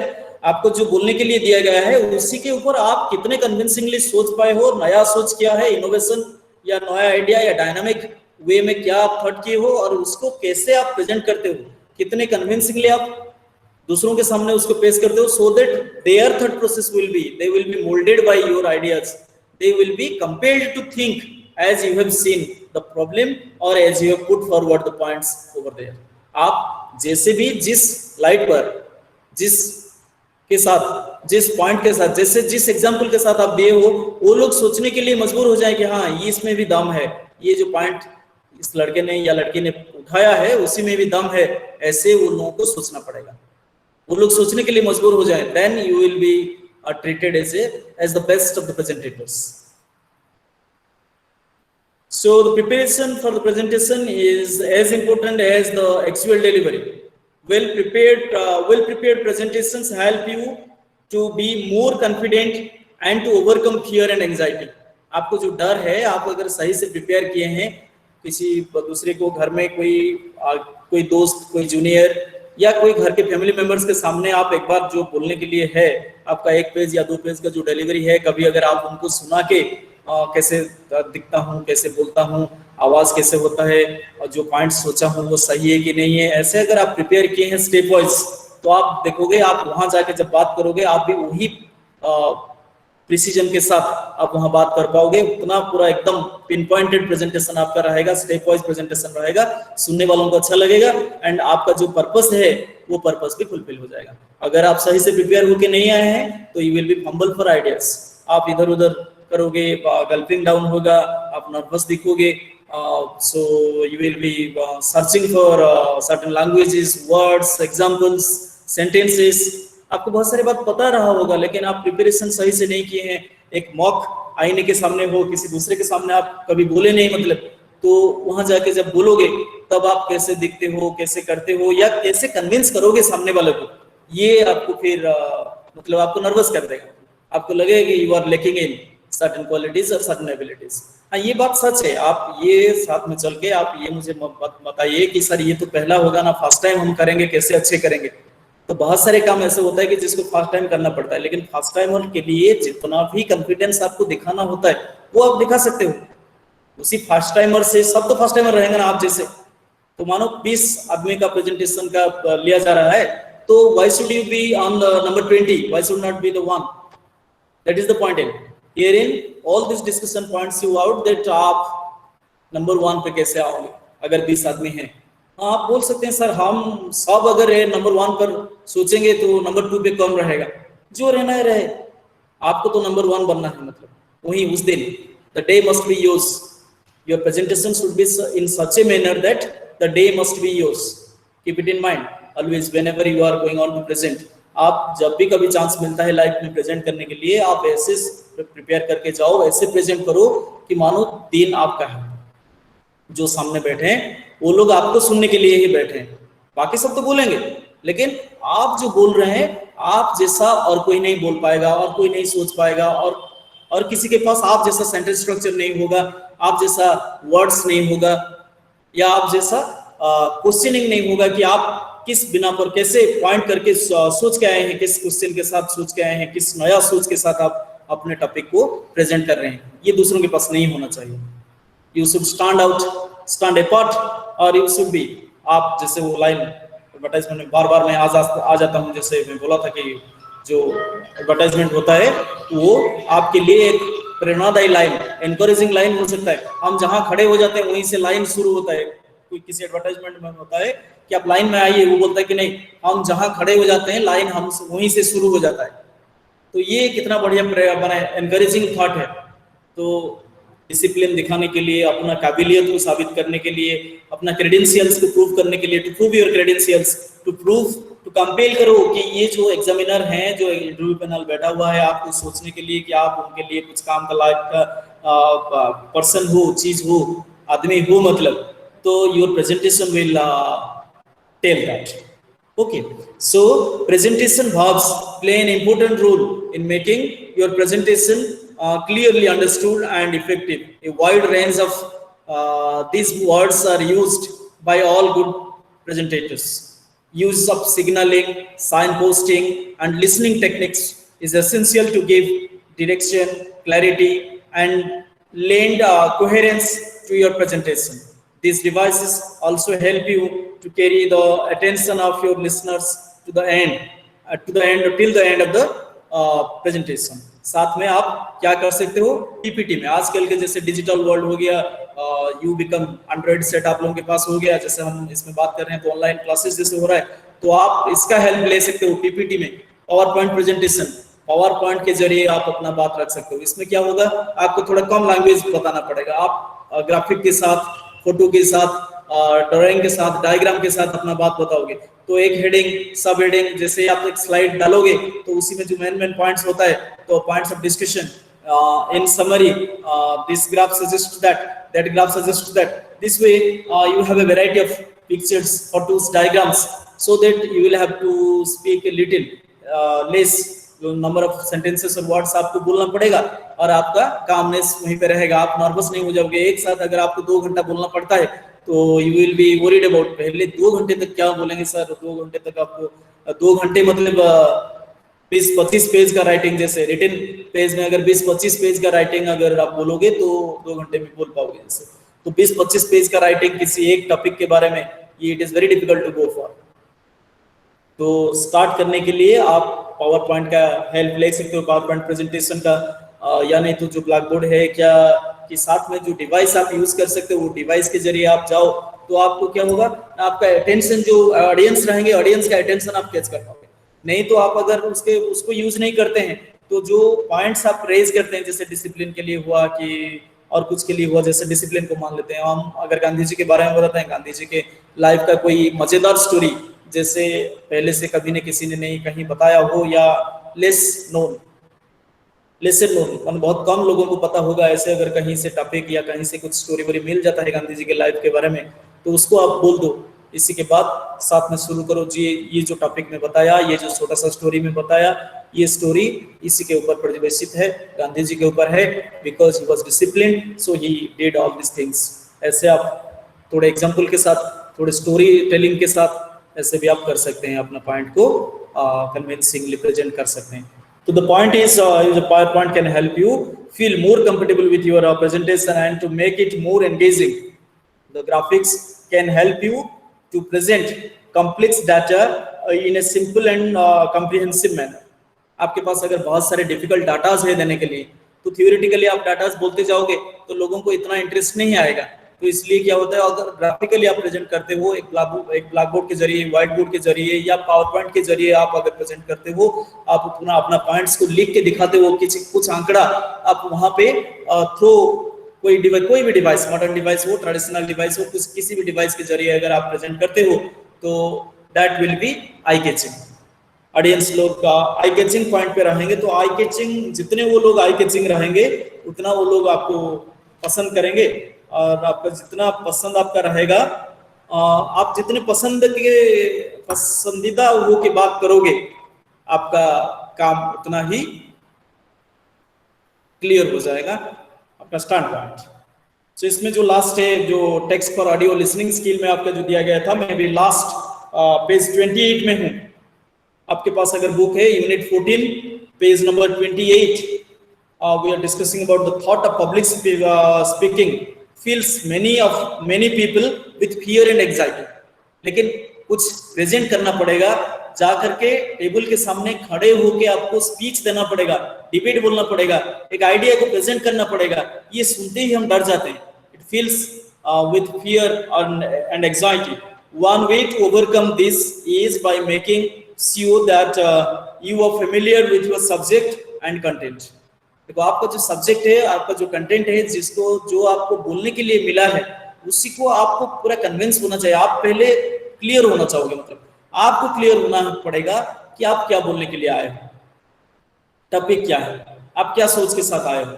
आपको जो बोलने के लिए दिया गया है उसी के ऊपर आप कितने कन्विंसिंगली सोच पाए हो, नया सोच क्या है, इनोवेशन या नया आइडिया या डायनामिक वे में क्या आप थॉट किए हो और उसको कैसे आप प्रेजेंट करते हो, कितने कन्विंसिंगली आप दूसरों के सामने उसको पेश करते हो, so that their thought process will be moulded by your ideas, they will be compelled to think as you have seen the problem or as you have put forward the points over there. आप जैसे भी जिस light पर, जिस के साथ, जिस point के साथ, जैसे जिस एग्जाम्पल के साथ आप दिए हो, वो लोग सोचने के लिए मजबूर हो जाए कि हाँ ये इसमें भी दम है, ये जो पॉइंट इस लड़के ने या लड़की ने उठाया है उसी में भी दम है, ऐसे वो लोगों को सोचना पड़ेगा। वो लोग सोचने के लिए मजबूर हो जाए, then you will be treated as the best of the presentators. So the preparation for the presentation is as important as the actual delivery. Well prepared presentations help you to be more confident and to overcome fear and anxiety. आपको जो डर है, आप अगर सही से prepare किए हैं, किसी दूसरे को घर में कोई दोस्त, कोई जूनियर या कोई घर के फैमिली मेंबर्स के सामने आप एक बार जो बोलने के लिए है, आपका 1 पेज या 2 पेज का जो डिलीवरी है, कभी अगर आप उनको सुना के कैसे दिखता हूँ, कैसे बोलता हूँ, आवाज कैसे होता है और जो पॉइंट सोचा हूँ वो सही है कि नहीं है, ऐसे अगर आप प्रिपेयर किए हैं स्टेप वाइज, तो आप देखोगे आप वहां जाके जब बात करोगे आप भी वही प्रिसीजन के साथ आप वहां बात कर पाओगे। उतना पूरा एकदम पिन पॉइंटेड प्रेजेंटेशन आपका रहेगा, स्टेप वाइज प्रेजेंटेशन रहेगा, सुनने वालों को अच्छा लगेगा एंड आपका जो पर्पस है वो पर्पस भी फुलफिल हो जाएगा। अगर आप सही से प्रिपेयर होके नहीं आए हैं तो you will B fumble for ideas, आप इधर उधर करोगे, गल्पिंग डाउन होगा, आप nervous दिखोगे, so you will be searching for certain languages, words, examples, sentences. आपको बहुत सारी बात पता रहा होगा लेकिन आप प्रिपरेशन सही से नहीं किए हैं। एक मॉक आईने के सामने हो, किसी दूसरे के सामने आप कभी बोले नहीं, मतलब तो वहां जाके जब बोलोगे तब आप कैसे दिखते हो, कैसे करते हो या कैसे कन्विंस करोगे सामने वाले को, ये आपको फिर मतलब आपको नर्वस कर देगा, आपको लगेगा कि you are lacking in certain qualities और सर्टेन एबिलिटीज। हाँ ये बात सच है। आप ये साथ में चल के आप ये मुझे बताइए कि सर ये तो पहला होगा ना, फर्स्ट टाइम हम करेंगे, कैसे अच्छे करेंगे। तो बहुत सारे काम ऐसे होता है कि जिसको फर्स्ट टाइम करना पड़ता है, लेकिन फर्स्ट टाइमर के लिए जितना भी कॉन्फिडेंस आपको दिखाना होता है वो आप दिखा सकते हो। उसी फर्स्ट टाइमर से, सब तो फर्स्ट टाइमर रहेंगे ना आप जैसे, तो मानो 20 आदमी का प्रेजेंटेशन का लिया जा रहा है, तो why should you be on the number 20? Why should not be the 1? That is the point in. Herein, all this discussion points you out that आप नंबर 1 पे कैसे आओगे अगर 20 आदमी हैं। आप बोल सकते हैं सर हम सब अगर नंबर 1 पर सोचेंगे तो नंबर 2 पे कम रहेगा, जो रहना है रहे, आपको तो नंबर 1 बनना है। मतलब वही उस दिन the day must be yours, your presentation should be in such a manner that the day must be yours. Keep it in mind always whenever you are going on to present. आप जब भी कभी chance मिलता है life में present करने के लिए, आप ऐसे प्रिपेयर करके जाओ, ऐसे प्रेजेंट करो कि मानो दिन आपका है, जो सामने बैठे हैं वो लोग आपको सुनने के लिए ही बैठे हैं, बाकी सब तो बोलेंगे लेकिन आप जो बोल रहे हैं आप जैसा और कोई नहीं बोल पाएगा और कोई नहीं सोच पाएगा, और किसी के पास आप जैसा सेंटेंस स्ट्रक्चर नहीं होगा, आप जैसा वर्ड्स नहीं होगा या आप जैसा क्वेश्चनिंग नहीं होगा कि आप किस बिना पर कैसे पॉइंट करके सोच के आए हैं, किस क्वेश्चन के साथ सोच के आए हैं, किस नया सोच के साथ आप अपने टॉपिक को प्रेजेंट कर रहे हैं। ये दूसरों के पास नहीं होना चाहिए। You should stand out, stand apart, और यू शुड बी, आप जैसे वो लाइन एडवर्टाइजमेंट में बार बार मैं आ जाता हूँ, जैसे मैं बोला था कि जो एडवर्टाइजमेंट होता है वो आपके लिए एक प्रेरणादायी लाइन, एनकरेजिंग लाइन हो सकता है। हम जहाँ खड़े हो जाते हैं वहीं से लाइन शुरू होता है। कोई किसी एडवर्टाइजमेंट में होता है कि आप लाइन में आइए, वो बोलता है कि नहीं, हम जहां खड़े हो जाते हैं लाइन हम वहीं से शुरू हो जाता है। तो ये कितना बढ़िया बना है, एनकरेजिंग थॉट है। तो डिसिप्लिन दिखाने के लिए, अपना काबिलियत को साबित करने के लिए, अपना क्रेडेंशियल्स को प्रूव करने के लिए, to prove your credentials, to compel करो कि ये जो एग्जामिनर हैं, जो इंटरव्यू पैनल बैठा हुआ है, आपको सोचने के लिए कि आप उनके लिए कुछ काम का लायक का पर्सन हो, चीज हो, आदमी हो, मतलब तो your presentation will tell that. Okay, so presentation verbs play an important role in making your presentation clearly understood and effective. A wide range of these words are used by all good presentators. use of signaling, signposting, and listening techniques is essential to give direction, clarity, and lend coherence to your presentation. These devices also help you to carry the attention of your listeners to the end, till the end of the presentation. साथ में आप क्या कर सकते हो, PPT में आजकल के जैसे डिजिटल वर्ल्ड हो गया, यू बिकम एंड्रॉइड सेट आप लोगों के पास हो गया, जैसे हम इसमें बात कर रहे हैं तो ऑनलाइन क्लासेस जैसे हो रहा है, तो आप इसका हेल्प ले सकते हो पीपीटी में। Power point presentation, power point के जरिए आप अपना बात रख सकते हो। इसमें क्या होगा, आपको थोड़ा कम लैंग्वेज बताना पड़ेगा, आप ग्राफिक के साथ, फोटो के साथ, ड्राइंग के साथ, डायग्राम के साथ अपना बात बताओगे। तो एक हेडिंग, सब हेडिंग, जैसे आप एक स्लाइड डालोगे तो उसी में जो मेन पॉइंट्स होता है, तो points of discussion, in summary, this graph suggests that graph suggests that. This way you have a variety of pictures, photos, diagrams, so that you will have to speak a little less number of sentences और words आपको बोलना पड़ेगा, और आपका calmness वहीं पे रहेगा, आप नर्वस नहीं हो जाओगे। एक साथ अगर आपको 2 घंटा बोलना पड़ता है तो you will be worried about, पहले 2 घंटे तक क्या बोलेंगे सर, 2 घंटे तक आपको, 2 घंटे मतलब 20-25 पेज का राइटिंग, जैसे रिटन पेज में अगर 20-25 पेज का राइटिंग अगर आप बोलोगे तो 2 घंटे में बोल पाओगे। जैसे तो 20-25 पेज का राइटिंग किसी एक टॉपिक के बारे में, ये it is very difficult to go for. तो स्टार्ट करने के लिए आप पावर पॉइंट का हेल्प ले सकते हो, पावर पॉइंट प्रेजेंटेशन का, या नहीं तो जो ब्लैक बोर्ड है क्या कि साथ में जो डिवाइस आप यूज कर सकते हो, वो डिवाइस के जरिए आप जाओ तो आपको क्या होगा, आपका अटेंशन, जो ऑडियंस रहेंगे, ऑडियंस का अटेंशन आप कैच कर पाओगे। नहीं तो आप अगर उसको यूज नहीं करते हैं तो जो पॉइंट्स आप रेज करते हैं, जैसे डिसिप्लिन के लिए हुआ कि और कुछ के लिए हुआ, जैसे डिसिप्लिन को मान लेते हैं हम, अगर गांधी जी के बारे में बताते हैं, गांधी जी के लाइफ का कोई मजेदार स्टोरी, जैसे पहले से कभी ने किसी ने नहीं कहीं बताया हो, या लेसन नोन, बहुत कम लोगों को पता होगा, ऐसे अगर कहीं से टॉपिक या कहीं से कुछ स्टोरी वोरी मिल जाता है गांधी जी के लाइफ के बारे में, तो उसको आप बोल दो। इसी के बाद साथ में शुरू करो जी, ये जो टॉपिक में बताया, ये जो छोटा सा स्टोरी में बताया, ये स्टोरी इसी के ऊपर परिवेशित है, गांधी जी के ऊपर है, because he was disciplined, so he did all this things. ऐसे आप थोड़े एग्जांपल के साथ, थोड़े स्टोरी टेलिंग के साथ, ऐसे भी आप कर सकते हैं, अपना पॉइंट को कन्विंसिंगली प्रेजेंट कर सकते हैं। So the point is, the PowerPoint can help you feel more comfortable with your presentation and to make it more engaging. The graphics can help you to present complex data in a simple and comprehensive manner. आपके पास अगर बहुत सारे difficult datas है देने के लिए, तो theoretically आप डाटाज बोलते जाओगे तो लोगों को इतना इंटरेस्ट नहीं आएगा। तो इसलिए क्या होता है, अगर ग्राफिकली आप प्रेजेंट करते हो, एक ब्लैक बोर्ड के जरिए, व्हाइट बोर्ड के जरिए, या पावर पॉइंट के जरिए आप अगर प्रेजेंट करते हो, आप अपना पॉइंट्स को लिख के दिखाते हो, कुछ आंकड़ा आप वहां पे थ्रो, कोई भी डिवाइस, मॉडर्न डिवाइस हो, ट्रेडिशनल डिवाइस हो, किसी भी डिवाइस के जरिए अगर आप प्रेजेंट करते हो, तो that will be eye catching. Audience लोग का आई कैचिंग पॉइंट पे रहेंगे, तो आई कैचिंग, जितने वो लोग आई कैचिंग रहेंगे उतना वो लोग आपको पसंद करेंगे, और आपका जितना पसंद आपका रहेगा, आप जितने पसंदीदा वो की बात करोगे, आपका काम उतना ही क्लियर हो जाएगा, आपका स्टैंड पॉइंट। तो इसमें जो लास्ट है, जो text for audio listening skill में आपका जो दिया गया था, मैं भी लास्ट पेज 28 में हूं। आपके पास अगर बुक है, unit 14 page number 28, we are discussing about the thought of public speaking fills many people with fear and anxiety। लेकिन कुछ प्रेजेंट करना पड़ेगा, जाकर के टेबल के सामने खड़े होके आपको स्पीच देना पड़ेगा, डिबेट बोलना पड़ेगा, एक आइडिया को प्रेजेंट करना पड़ेगा। ये सुनते ही हम डर जाते हैं। It feels with fear and anxiety। One way to overcome this is by making sure that you are familiar with your subject and content। देखो, आपका जो सब्जेक्ट है, आपका जो कंटेंट है, जो आपको बोलने के लिए मिला है, उसी को आपको पूरा कन्विंस होना चाहिए। आप पहले क्लियर होना चाहोगे, मतलब आपको क्लियर होना पड़ेगा कि आप क्या बोलने के लिए आए हो, टॉपिक क्या है, आप क्या सोच के साथ आए हो,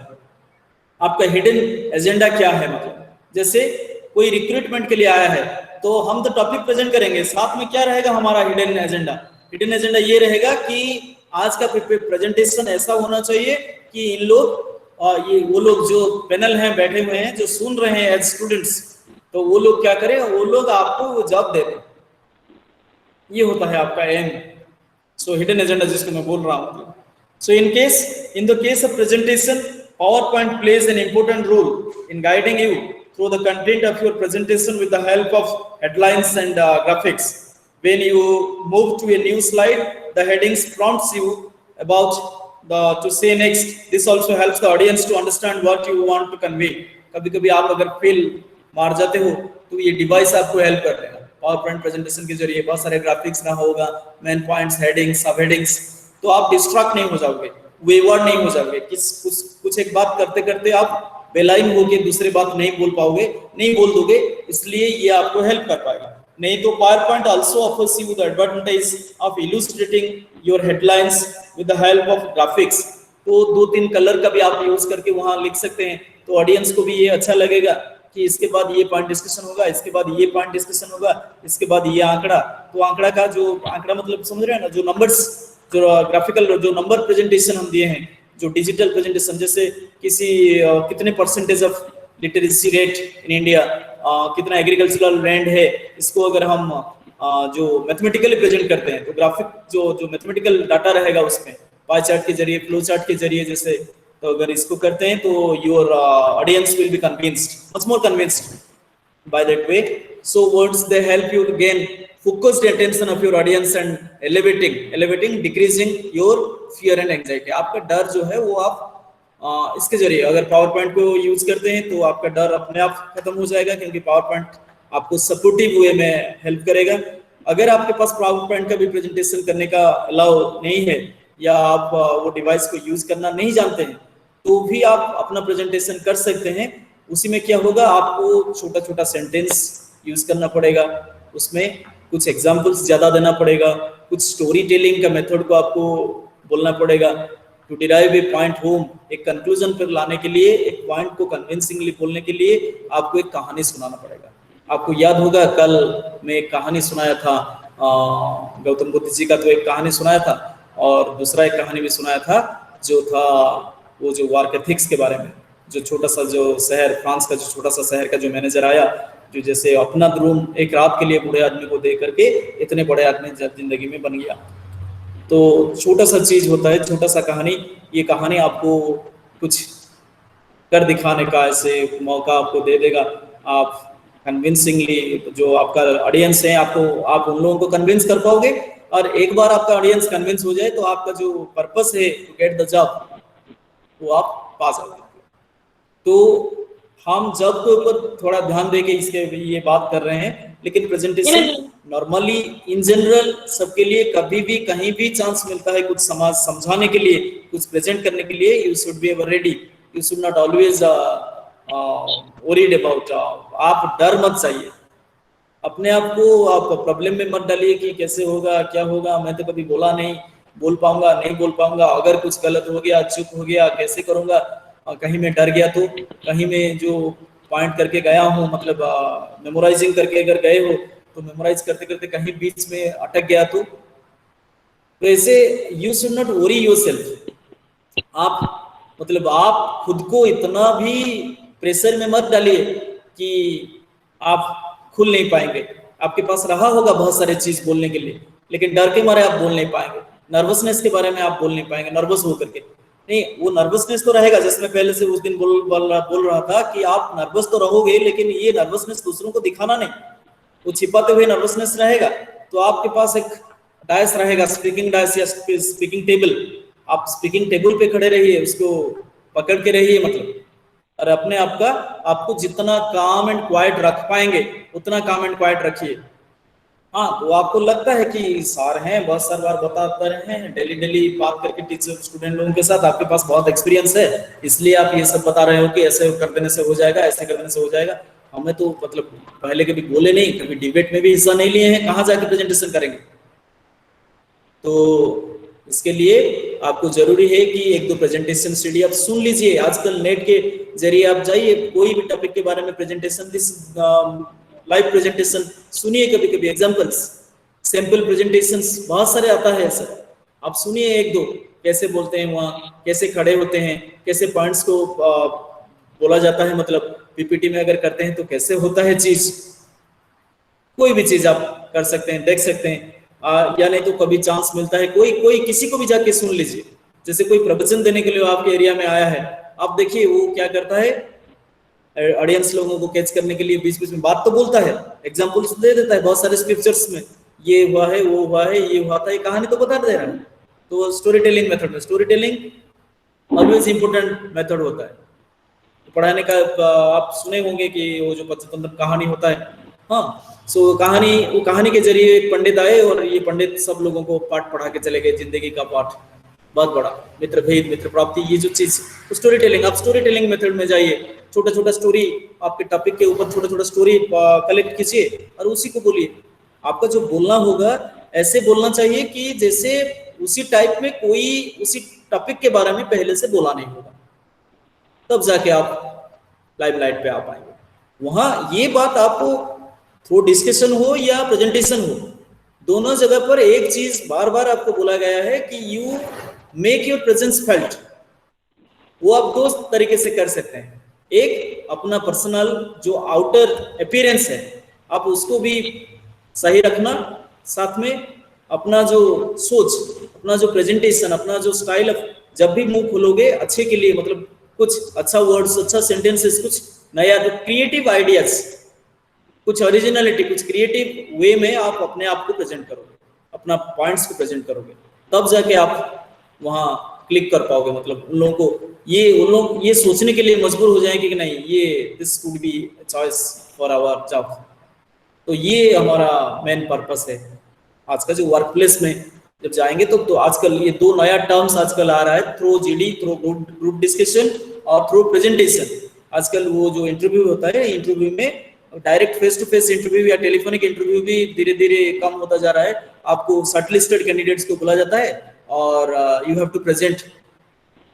आपका हिडन एजेंडा क्या है। मतलब जैसे कोई रिक्रूटमेंट के लिए आया है, तो हम तो टॉपिक प्रेजेंट करेंगे, साथ में क्या रहेगा हमारा हिडन एजेंडा। हिडन एजेंडा ये रहेगा कि आज का प्रेजेंटेशन ऐसा होना चाहिए कि इन लोग, ये वो लोग जो पैनल हैं, बैठे हुए हैं, जो सुन रहे हैं एज स्टूडेंट्स, तो वो लोग क्या करें, वो लोग आपको वो जॉब दे दें। ये होता है आपका एम। सो हिडन एजेंडा जिसको मैं बोल रहा हूँ। So in the case of presentation, PowerPoint plays an important role in guiding you through the content of your presentation with the help of headlines and graphics. When you move to a new slide, the headings prompts you about to say next. This also helps the audience to understand what you want to convey. कभी-कभी आप अगर fail मार जाते हो तो ये device आपको help कर देगा। PowerPoint प्रेजेंटेशन के जरिए बहुत सारे ग्राफिक्स रहा होगा, मेन पॉइंट्स, हेडिंग्स, सब हेडिंग्स, तो आप डिस्ट्रैक्ट नहीं हो जाओगे, वेवर्ड नहीं हो जाओगे। कुछ एक बात करते करते आप बेलाइन होके दूसरे बात नहीं बोल पाओगे, नहीं बोल दोगे, इसलिए ये आपको हेल्प कर पाएगा। नहीं तो PowerPoint also offers you the advantage of illustrating your headlines with the help of graphics। तो 2-3 कलर का भी आप यूज करके वहां लिख सकते हैं, तो ऑडियंस को भी ये अच्छा लगेगा कि इसके बाद ये पॉइंट डिस्कशन होगा, इसके बाद ये पॉइंट डिस्कशन होगा, इसके बाद ये आंकड़ा। तो आंकड़ा का जो आंकड़ा मतलब समझ रहे हैं ना, जो नंबर्स, जो ग्राफिकल जो नंबर प्रेजेंटेशन हम दिए हैं, जो डिजिटल प्रेजेंटेशन, जैसे किसी कितने percentage of literacy rate in India, कितना एग्रीकल्चरल लैंड है, इसको अगर हम जो मैथमेटिकली प्रेजेंट करते हैं तो ग्राफिक जो मैथमेटिकल डाटा रहेगा उसमें पाई चार्ट के जरिए, फ्लो चार्ट के जरिए, जैसे तो अगर इसको करते हैं तो your audience will be convinced, much more convinced by that way. So words they help you to gain focused attention of your audience and elevating decreasing your fear and anxiety। आपका डर जो है वो आप इसके जरिए अगर पावर पॉइंट को यूज करते हैं तो आपका डर अपने आप खत्म हो जाएगा, क्योंकि पावर पॉइंट आपको सपोर्टिव वे में हेल्प करेगा। अगर आपके पास पावर पॉइंट का भी प्रेजेंटेशन करने का अलाउ नहीं है या आप वो डिवाइस को यूज करना नहीं जानते हैं, तो भी आप अपना प्रेजेंटेशन कर सकते हैं। उसी में क्या होगा, आपको छोटा छोटा सेंटेंस यूज करना पड़ेगा, उसमें कुछ एग्जांपल्स ज्यादा देना पड़ेगा, कुछ स्टोरी टेलिंग का मेथड को आपको बोलना पड़ेगा। To derive a point home, एक कंक्लूजन पर लाने के लिए, एक पॉइंट को कन्विंसिंगली बोलने के लिए आपको एक कहानी सुनाना पड़ेगा। आपको याद होगा कल मैं एक कहानी सुनाया था, गौतम बुद्ध जी का तो एक कहानी सुनाया था, और दूसरा एक कहानी भी सुनाया था जो था वो जो वार्केथिक्स के बारे में, जो छोटा सा जो शहर, फ्रांस का जो छोटा सा शहर का जो मैनेजर आया, जो जैसे अपना रूम एक रात के लिए बूढ़े आदमी को दे करके इतने बड़े आदमी जिंदगी में बन गया। तो छोटा सा चीज होता है, छोटा सा कहानी, ये कहानी आपको कुछ कर दिखाने का ऐसे मौका आपको दे देगा। आप कन्विंसिंगली, जो आपका ऑडियंस है, आप उन लोगों को कन्विंस कर पाओगे, और एक बार आपका ऑडियंस कन्विंस हो जाए तो आपका जो पर्पस है टू गेट द जॉब वो आप पा जाओगे। तो हम जॉब के ऊपर थोड़ा ध्यान देके इसके ये बात कर रहे हैं, लेकिन प्रेजेंटेशन नॉर्मली इन जनरल सबके लिए कभी भी कहीं भी चांस मिलता है कुछ समाज समझाने के लिए, कुछ प्रेजेंट करने के लिए, you should be ever ready, you should not always worried about. आप डर मत चाहिए, अपने आप को आप प्रॉब्लम में मत डालिए कि कैसे होगा, क्या होगा, मैं तो कभी बोला नहीं, बोल पाऊंगा नहीं बोल पाऊंगा, अगर कुछ गलत हो गया, चुप हो गया, कैसे करूंगा, कहीं मैं डर गया तो, कहीं मैं जो पॉइंट करके गया हूँ, मतलब मेमोराइजिंग करके अगर गए हो तो मेमोराइज करते करते कहीं बीच में अटक गया तो ऐसे you should not worry yourself. आप मतलब आप खुद को इतना भी प्रेशर में मत डालिए कि आप खुल नहीं पाएंगे। आपके पास रहा होगा बहुत सारे चीज बोलने के लिए, लेकिन डर के मारे आप बोल नहीं पाएंगे, नर्वसनेस के बारे में आप बोल नहीं पाएंगे, नर्वस होकर के नहीं, वो नर्वसनेस तो रहेगा। जैसे मैं पहले से उस दिन बोल रहा था कि आप नर्वस तो रहोगे, लेकिन ये नर्वसनेस दूसरों को दिखाना नहीं, वो छिपाते हुए नर्वसनेस रहेगा। तो आपके पास एक डायस रहेगा, स्पीकिंग डायस या स्पीकिंग टेबल, आप स्पीकिंग टेबल पे खड़े रहिए, उसको पकड़ के रहिए मतलब, और अपने आप का आपको जितना काम एंड क्वाइट रख पाएंगे उतना काम एंड क्वाइट रखिए। हाँ, तो आपको लगता है कि सर हैं, बहुत सारी बार बताते रहे हैं, डेली बात करके टीचर स्टूडेंट लोगों के साथ, आपके पास बहुत एक्सपीरियंस है, इसलिए आप ये सब बता रहे हो कि ऐसे कर देने से हो जाएगा, ऐसे कर देने से हो जाएगा। हमें तो मतलब पहले कभी बोले नहीं, कभी डिबेट में भी हिस्सा नहीं लिए हैं, कहाँ जाके प्रेजेंटेशन करेंगे। तो इसके लिए आपको जरूरी है कि 1-2 प्रेजेंटेशन स्टडी आप सुन लीजिए। आजकल नेट के जरिए आप जाइए, कोई भी टॉपिक के बारे में प्रेजेंटेशन, लाइव प्रेजेंटेशन सुनिए, कभी कभी एग्जांपल्स, सैंपल प्रेजेंटेशंस बहुत सारे आता है सर, आप सुनिए 1-2, कैसे बोलते हैं वहाँ, कैसे खड़े होते हैं, कैसे पॉइंट्स को बोला जाता है, मतलब पीपीटी में अगर करते हैं तो कैसे होता है चीज। कोई भी चीज आप कर सकते हैं, देख सकते हैं, या नहीं तो कभी चांस मिलता है, कोई कोई किसी को भी जाके सुन लीजिए, जैसे कोई प्रवचन देने के लिए आपके एरिया में आया है, आप देखिए वो क्या करता है, ऑडियंस लोगों को कैच करने के लिए बीच बीच में बात तो बोलता है, एग्जांपल्स दे देता है बहुत सारे स्क्रिप्चर्स में, ये हुआ है, वो हुआ है, ये हुआ था, ये कहानी तो बता दे रहा है। तो स्टोरी टेलिंग मेथड में, story telling always important method होता है। पढ़ाने का आप सुने होंगे कि वो जो पंचतंत्र कहानी होता है, हाँ, सो वो कहानी के जरिए एक पंडित आए और ये पंडित सब लोगों को पाठ पढ़ा के चले गए, जिंदगी का पाठ बहुत बड़ा, मित्र भेद, मित्र प्राप्ति, ये जो चीज स्टोरी टेलिंग, आप स्टोरी टेलिंग मेथड में जाइए, छोटा छोटा स्टोरी आपके टॉपिक के ऊपर छोटा छोटा स्टोरी कलेक्ट कीजिए और उसी को बोलिए। आपका जो बोलना होगा ऐसे बोलना चाहिए कि जैसे उसी टाइप में कोई उसी टॉपिक के बारे में पहले से बोला नहीं होगा, तब जाके आप लाइमलाइट पे आ पाएंगे। वहां ये बात आपको थ्रू डिस्कशन हो या प्रेजेंटेशन हो, दोनों जगह पर एक चीज बार बार आपको बोला गया है कि you make your presence felt. वो आप दो तरीके से कर सकते हैं, एक अपना पर्सनल जो आउटर अपीयरेंस है आप उसको भी सही रखना, साथ में अपना जो सोच, अपना जो प्रेजेंटेशन, अपना जो स्टाइल, जब भी मुंह खोलोगे अच्छे के लिए, मतलब कुछ अच्छा वर्ड्स, अच्छा सेंटेंसेस, कुछ नया जो क्रिएटिव आइडियाज, कुछ ओरिजिनलिटी, कुछ क्रिएटिव वे में आप अपने आप को प्रेजेंट करोगे, अपना पॉइंट्स को प्रेजेंट करोगे, तब जाके आप वहां क्लिक कर पाओगे। मतलब उन लोग ये सोचने के लिए मजबूर हो जाएंगे कि नहीं, ये this could be choice for our job. तो ये हमारा मेन पर्पस है आज का जो वर्क प्लेस में जब जाएंगे तो आजकल ये दो नया टर्म्स आजकल आ रहा है, through GD, through group discussion और थ्रू प्रेजेंटेशन। आजकल वो जो इंटरव्यू होता है, इंटरव्यू में direct face to face interview या टेलीफोनिक इंटरव्यू भी धीरे धीरे कम होता जा रहा है। आपको शॉर्टलिस्टेड कैंडिडेट्स को बुला जाता है और you have to present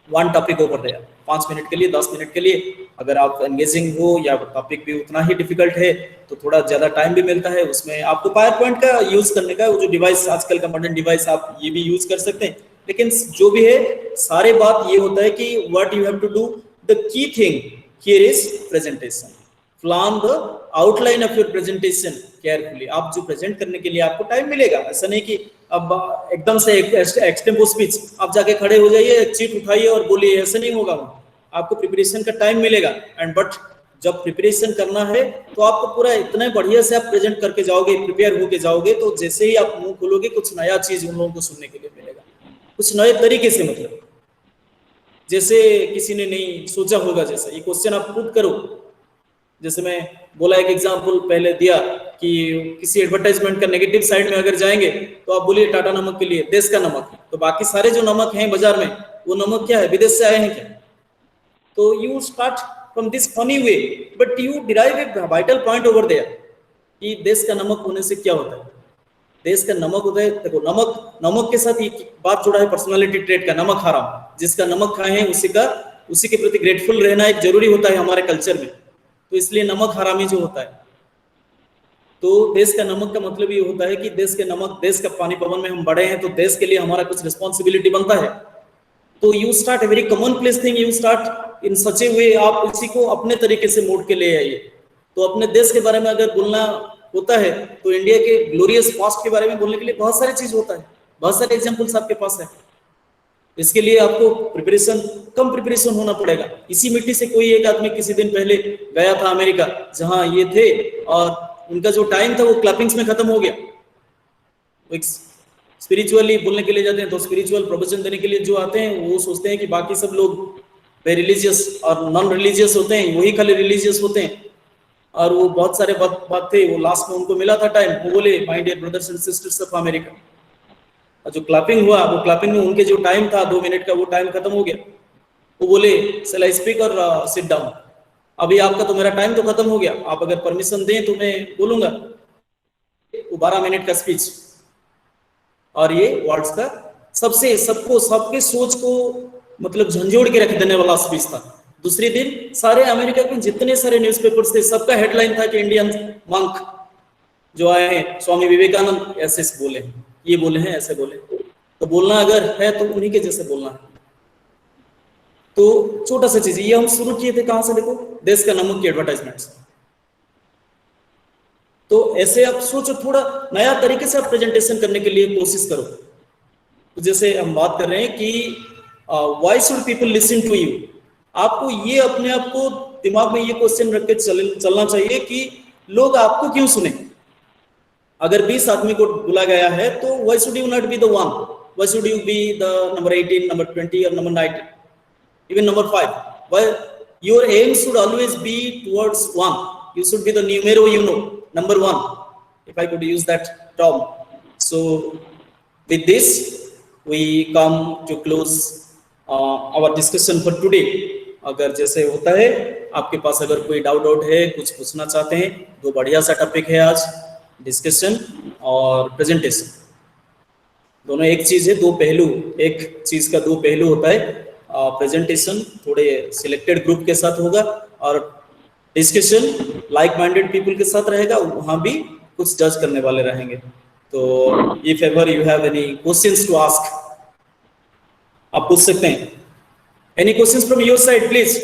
one topic over there, 5 minute के लिए, 10 मिनट के लिए। अगर आप एंगेजिंग हो या टॉपिक भी उतना ही डिफिकल्ट है तो थोड़ा ज्यादा टाइम भी मिलता है। उसमें आपको पावर पॉइंट का यूज करने का, वो जो डिवाइस आजकल का मॉडर्न डिवाइस, आप ये भी यूज कर सकते हैं। लेकिन जो भी है सारे बात ये होता है कि what you have to do, the key thing here is presentation. Plan the outline of your presentation carefully. आप जो प्रेजेंट करने के लिए आपको टाइम मिलेगा, ऐसा नहीं कि अब एकदम से एक्सटेम्पो स्पीच आप जाके खड़े हो जाइए, एक चीट उठाइए और बोलिए, ऐसा नहीं होगा। आपको प्रिपरेशन का टाइम मिलेगा एंड बट जब प्रिपरेशन करना है तो आपको पूरा इतने बढ़िया से आप प्रेजेंट करके जाओगे, प्रिपेयर होके जाओगे, तो जैसे ही आप मुंह खोलोगे कुछ नया चीज उन लोगों को सुनने के लिए मिलेगा, कुछ नए तरीके से। मतलब जैसे किसी ने नहीं सोचा होगा, जैसा ये क्वेश्चन आप पुट करो, जैसे मैं बोला एक एग्जांपल पहले दिया कि किसी एडवर्टाइजमेंट का नेगेटिव साइड में अगर जाएंगे तो आप बोलिए टाटा नमक के लिए देश का नमक, तो बाकी सारे जो नमक हैं बाजार में वो नमक क्या है, विदेश से आए हैं क्या? तो you start from this funny way but you derive a vital point over there कि देश का नमक होने से क्या होता है। देश का नमक होता है, देखो नमक के साथ एक बात जुड़ा है पर्सनालिटी ट्रेट का, नमक हराम। जिसका नमक खाए हैं उसी के प्रति ग्रेटफुल रहना एक जरूरी होता है हमारे कल्चर में। तो इसलिए नमक हरामी जो होता है, तो देश का नमक का मतलब ये होता है कि देश के नमक, देश का पानी पवन में हम बड़े हैं तो देश के लिए हमारा कुछ रिस्पॉन्सिबिलिटी बनता है। तो you start a very common place thing, you start in such a way, आप उसी को अपने तरीके से मोड़ के ले आइए। तो अपने देश के बारे में अगर बोलना होता है तो इंडिया के ग्लोरियस पास्ट के बारे में बोलने के लिए बहुत सारी चीज होता है, बहुत सारे एग्जाम्पल्स आपके पास है। इसके लिए आपको कम प्रिपरेशन होना पड़ेगा। इसी मिट्टी से कोई एक आदमी किसी दिन पहले गया था अमेरिका, जहां ये थे, और उनका जो टाइम था वो क्लैपिंग्स में खत्म हो गया। एक स्पिरिचुअली बोलने के लिए जाते हैं तो स्पिरिचुअल प्रवचन देने के लिए जो आते हैं वो सोचते हैं कि बाकी सब लोग वे रिलीजियस और नॉन रिलीजियस होते हैं, वही खाली रिलीजियस होते हैं। और वो बहुत सारे बात थे, वो लास्ट में उनको मिला था टाइम, वो बोले my dear brothers and sisters of America. और जो क्लैपिंग हुआ वो क्लैपिंग में उनके जो टाइम था 2 मिनट का, वो टाइम खत्म हो गया। वो बोले शैल आई स्पीक और सिट डाउन, अभी आपका तो मेरा टाइम तो खत्म हो गया, आप अगर परमिशन दें तो मैं बोलूंगा। वो 12 मिनट का स्पीच, और ये वर्ड्स का सबके सोच को मतलब झंझोड़ के रख देने वाला स्पीच था। दूसरे दिन सारे अमेरिका के जितने सारे न्यूज़पेपर्स थे, सबका हेडलाइन था कि इंडियन मंक जो आए हैं स्वामी विवेकानंद ऐसे बोले, ये बोले हैं, ऐसे बोले। तो बोलना अगर है तो उन्हीं के जैसे बोलना है। तो छोटा सा चीज ये हम शुरू किए थे कहां से, देखो देश का नमक की एडवर्टाइजमेंट्स। तो तो ऐसे आप सोचो, थोड़ा नया तरीके से आप प्रेजेंटेशन करने के लिए कोशिश करो। तो जैसे हम बात कर रहे हैं कि why should people listen to you, आपको ये अपने आप को दिमाग में ये क्वेश्चन रख के चलना चाहिए कि लोग आपको क्यों सुने। अगर 20 आदमी को बुला गया है तो why should you not be the one, why should you be the number 18, number 20 और number 19, even number 5? Why your aim should always be towards one. You should be the numero uno, number one, if I could use that term. So with this we come to close our discussion for today. अगर जैसे होता है आपके पास अगर कोई doubt है, कुछ पूछना चाहते हैं, दो बढ़िया सा टॉपिक है आज, डिस्कशन और प्रेजेंटेशन। दोनों एक चीज है, दो पहलू, एक चीज का दो पहलू होता है। प्रेजेंटेशन थोड़े सिलेक्टेड ग्रुप के साथ होगा और डिस्कशन लाइक माइंडेड पीपल के साथ रहेगा, वहां भी कुछ जज करने वाले रहेंगे। तो if ever you have any questions to ask, आप पूछ सकते हैं। Any questions from your side please?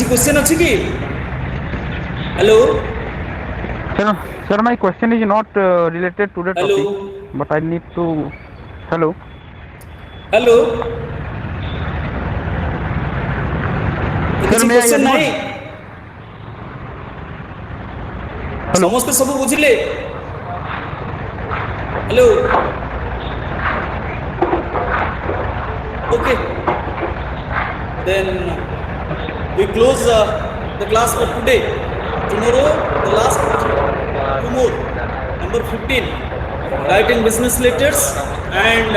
Question अच्छी की? Hello sir, my question is not related to the Hello. topic, but I need to hello hello Sir, may I question respond? नहीं समझते सब बुझले? Hello okay, then we close the class for today. Tomorrow the last two more, number 15, writing business letters and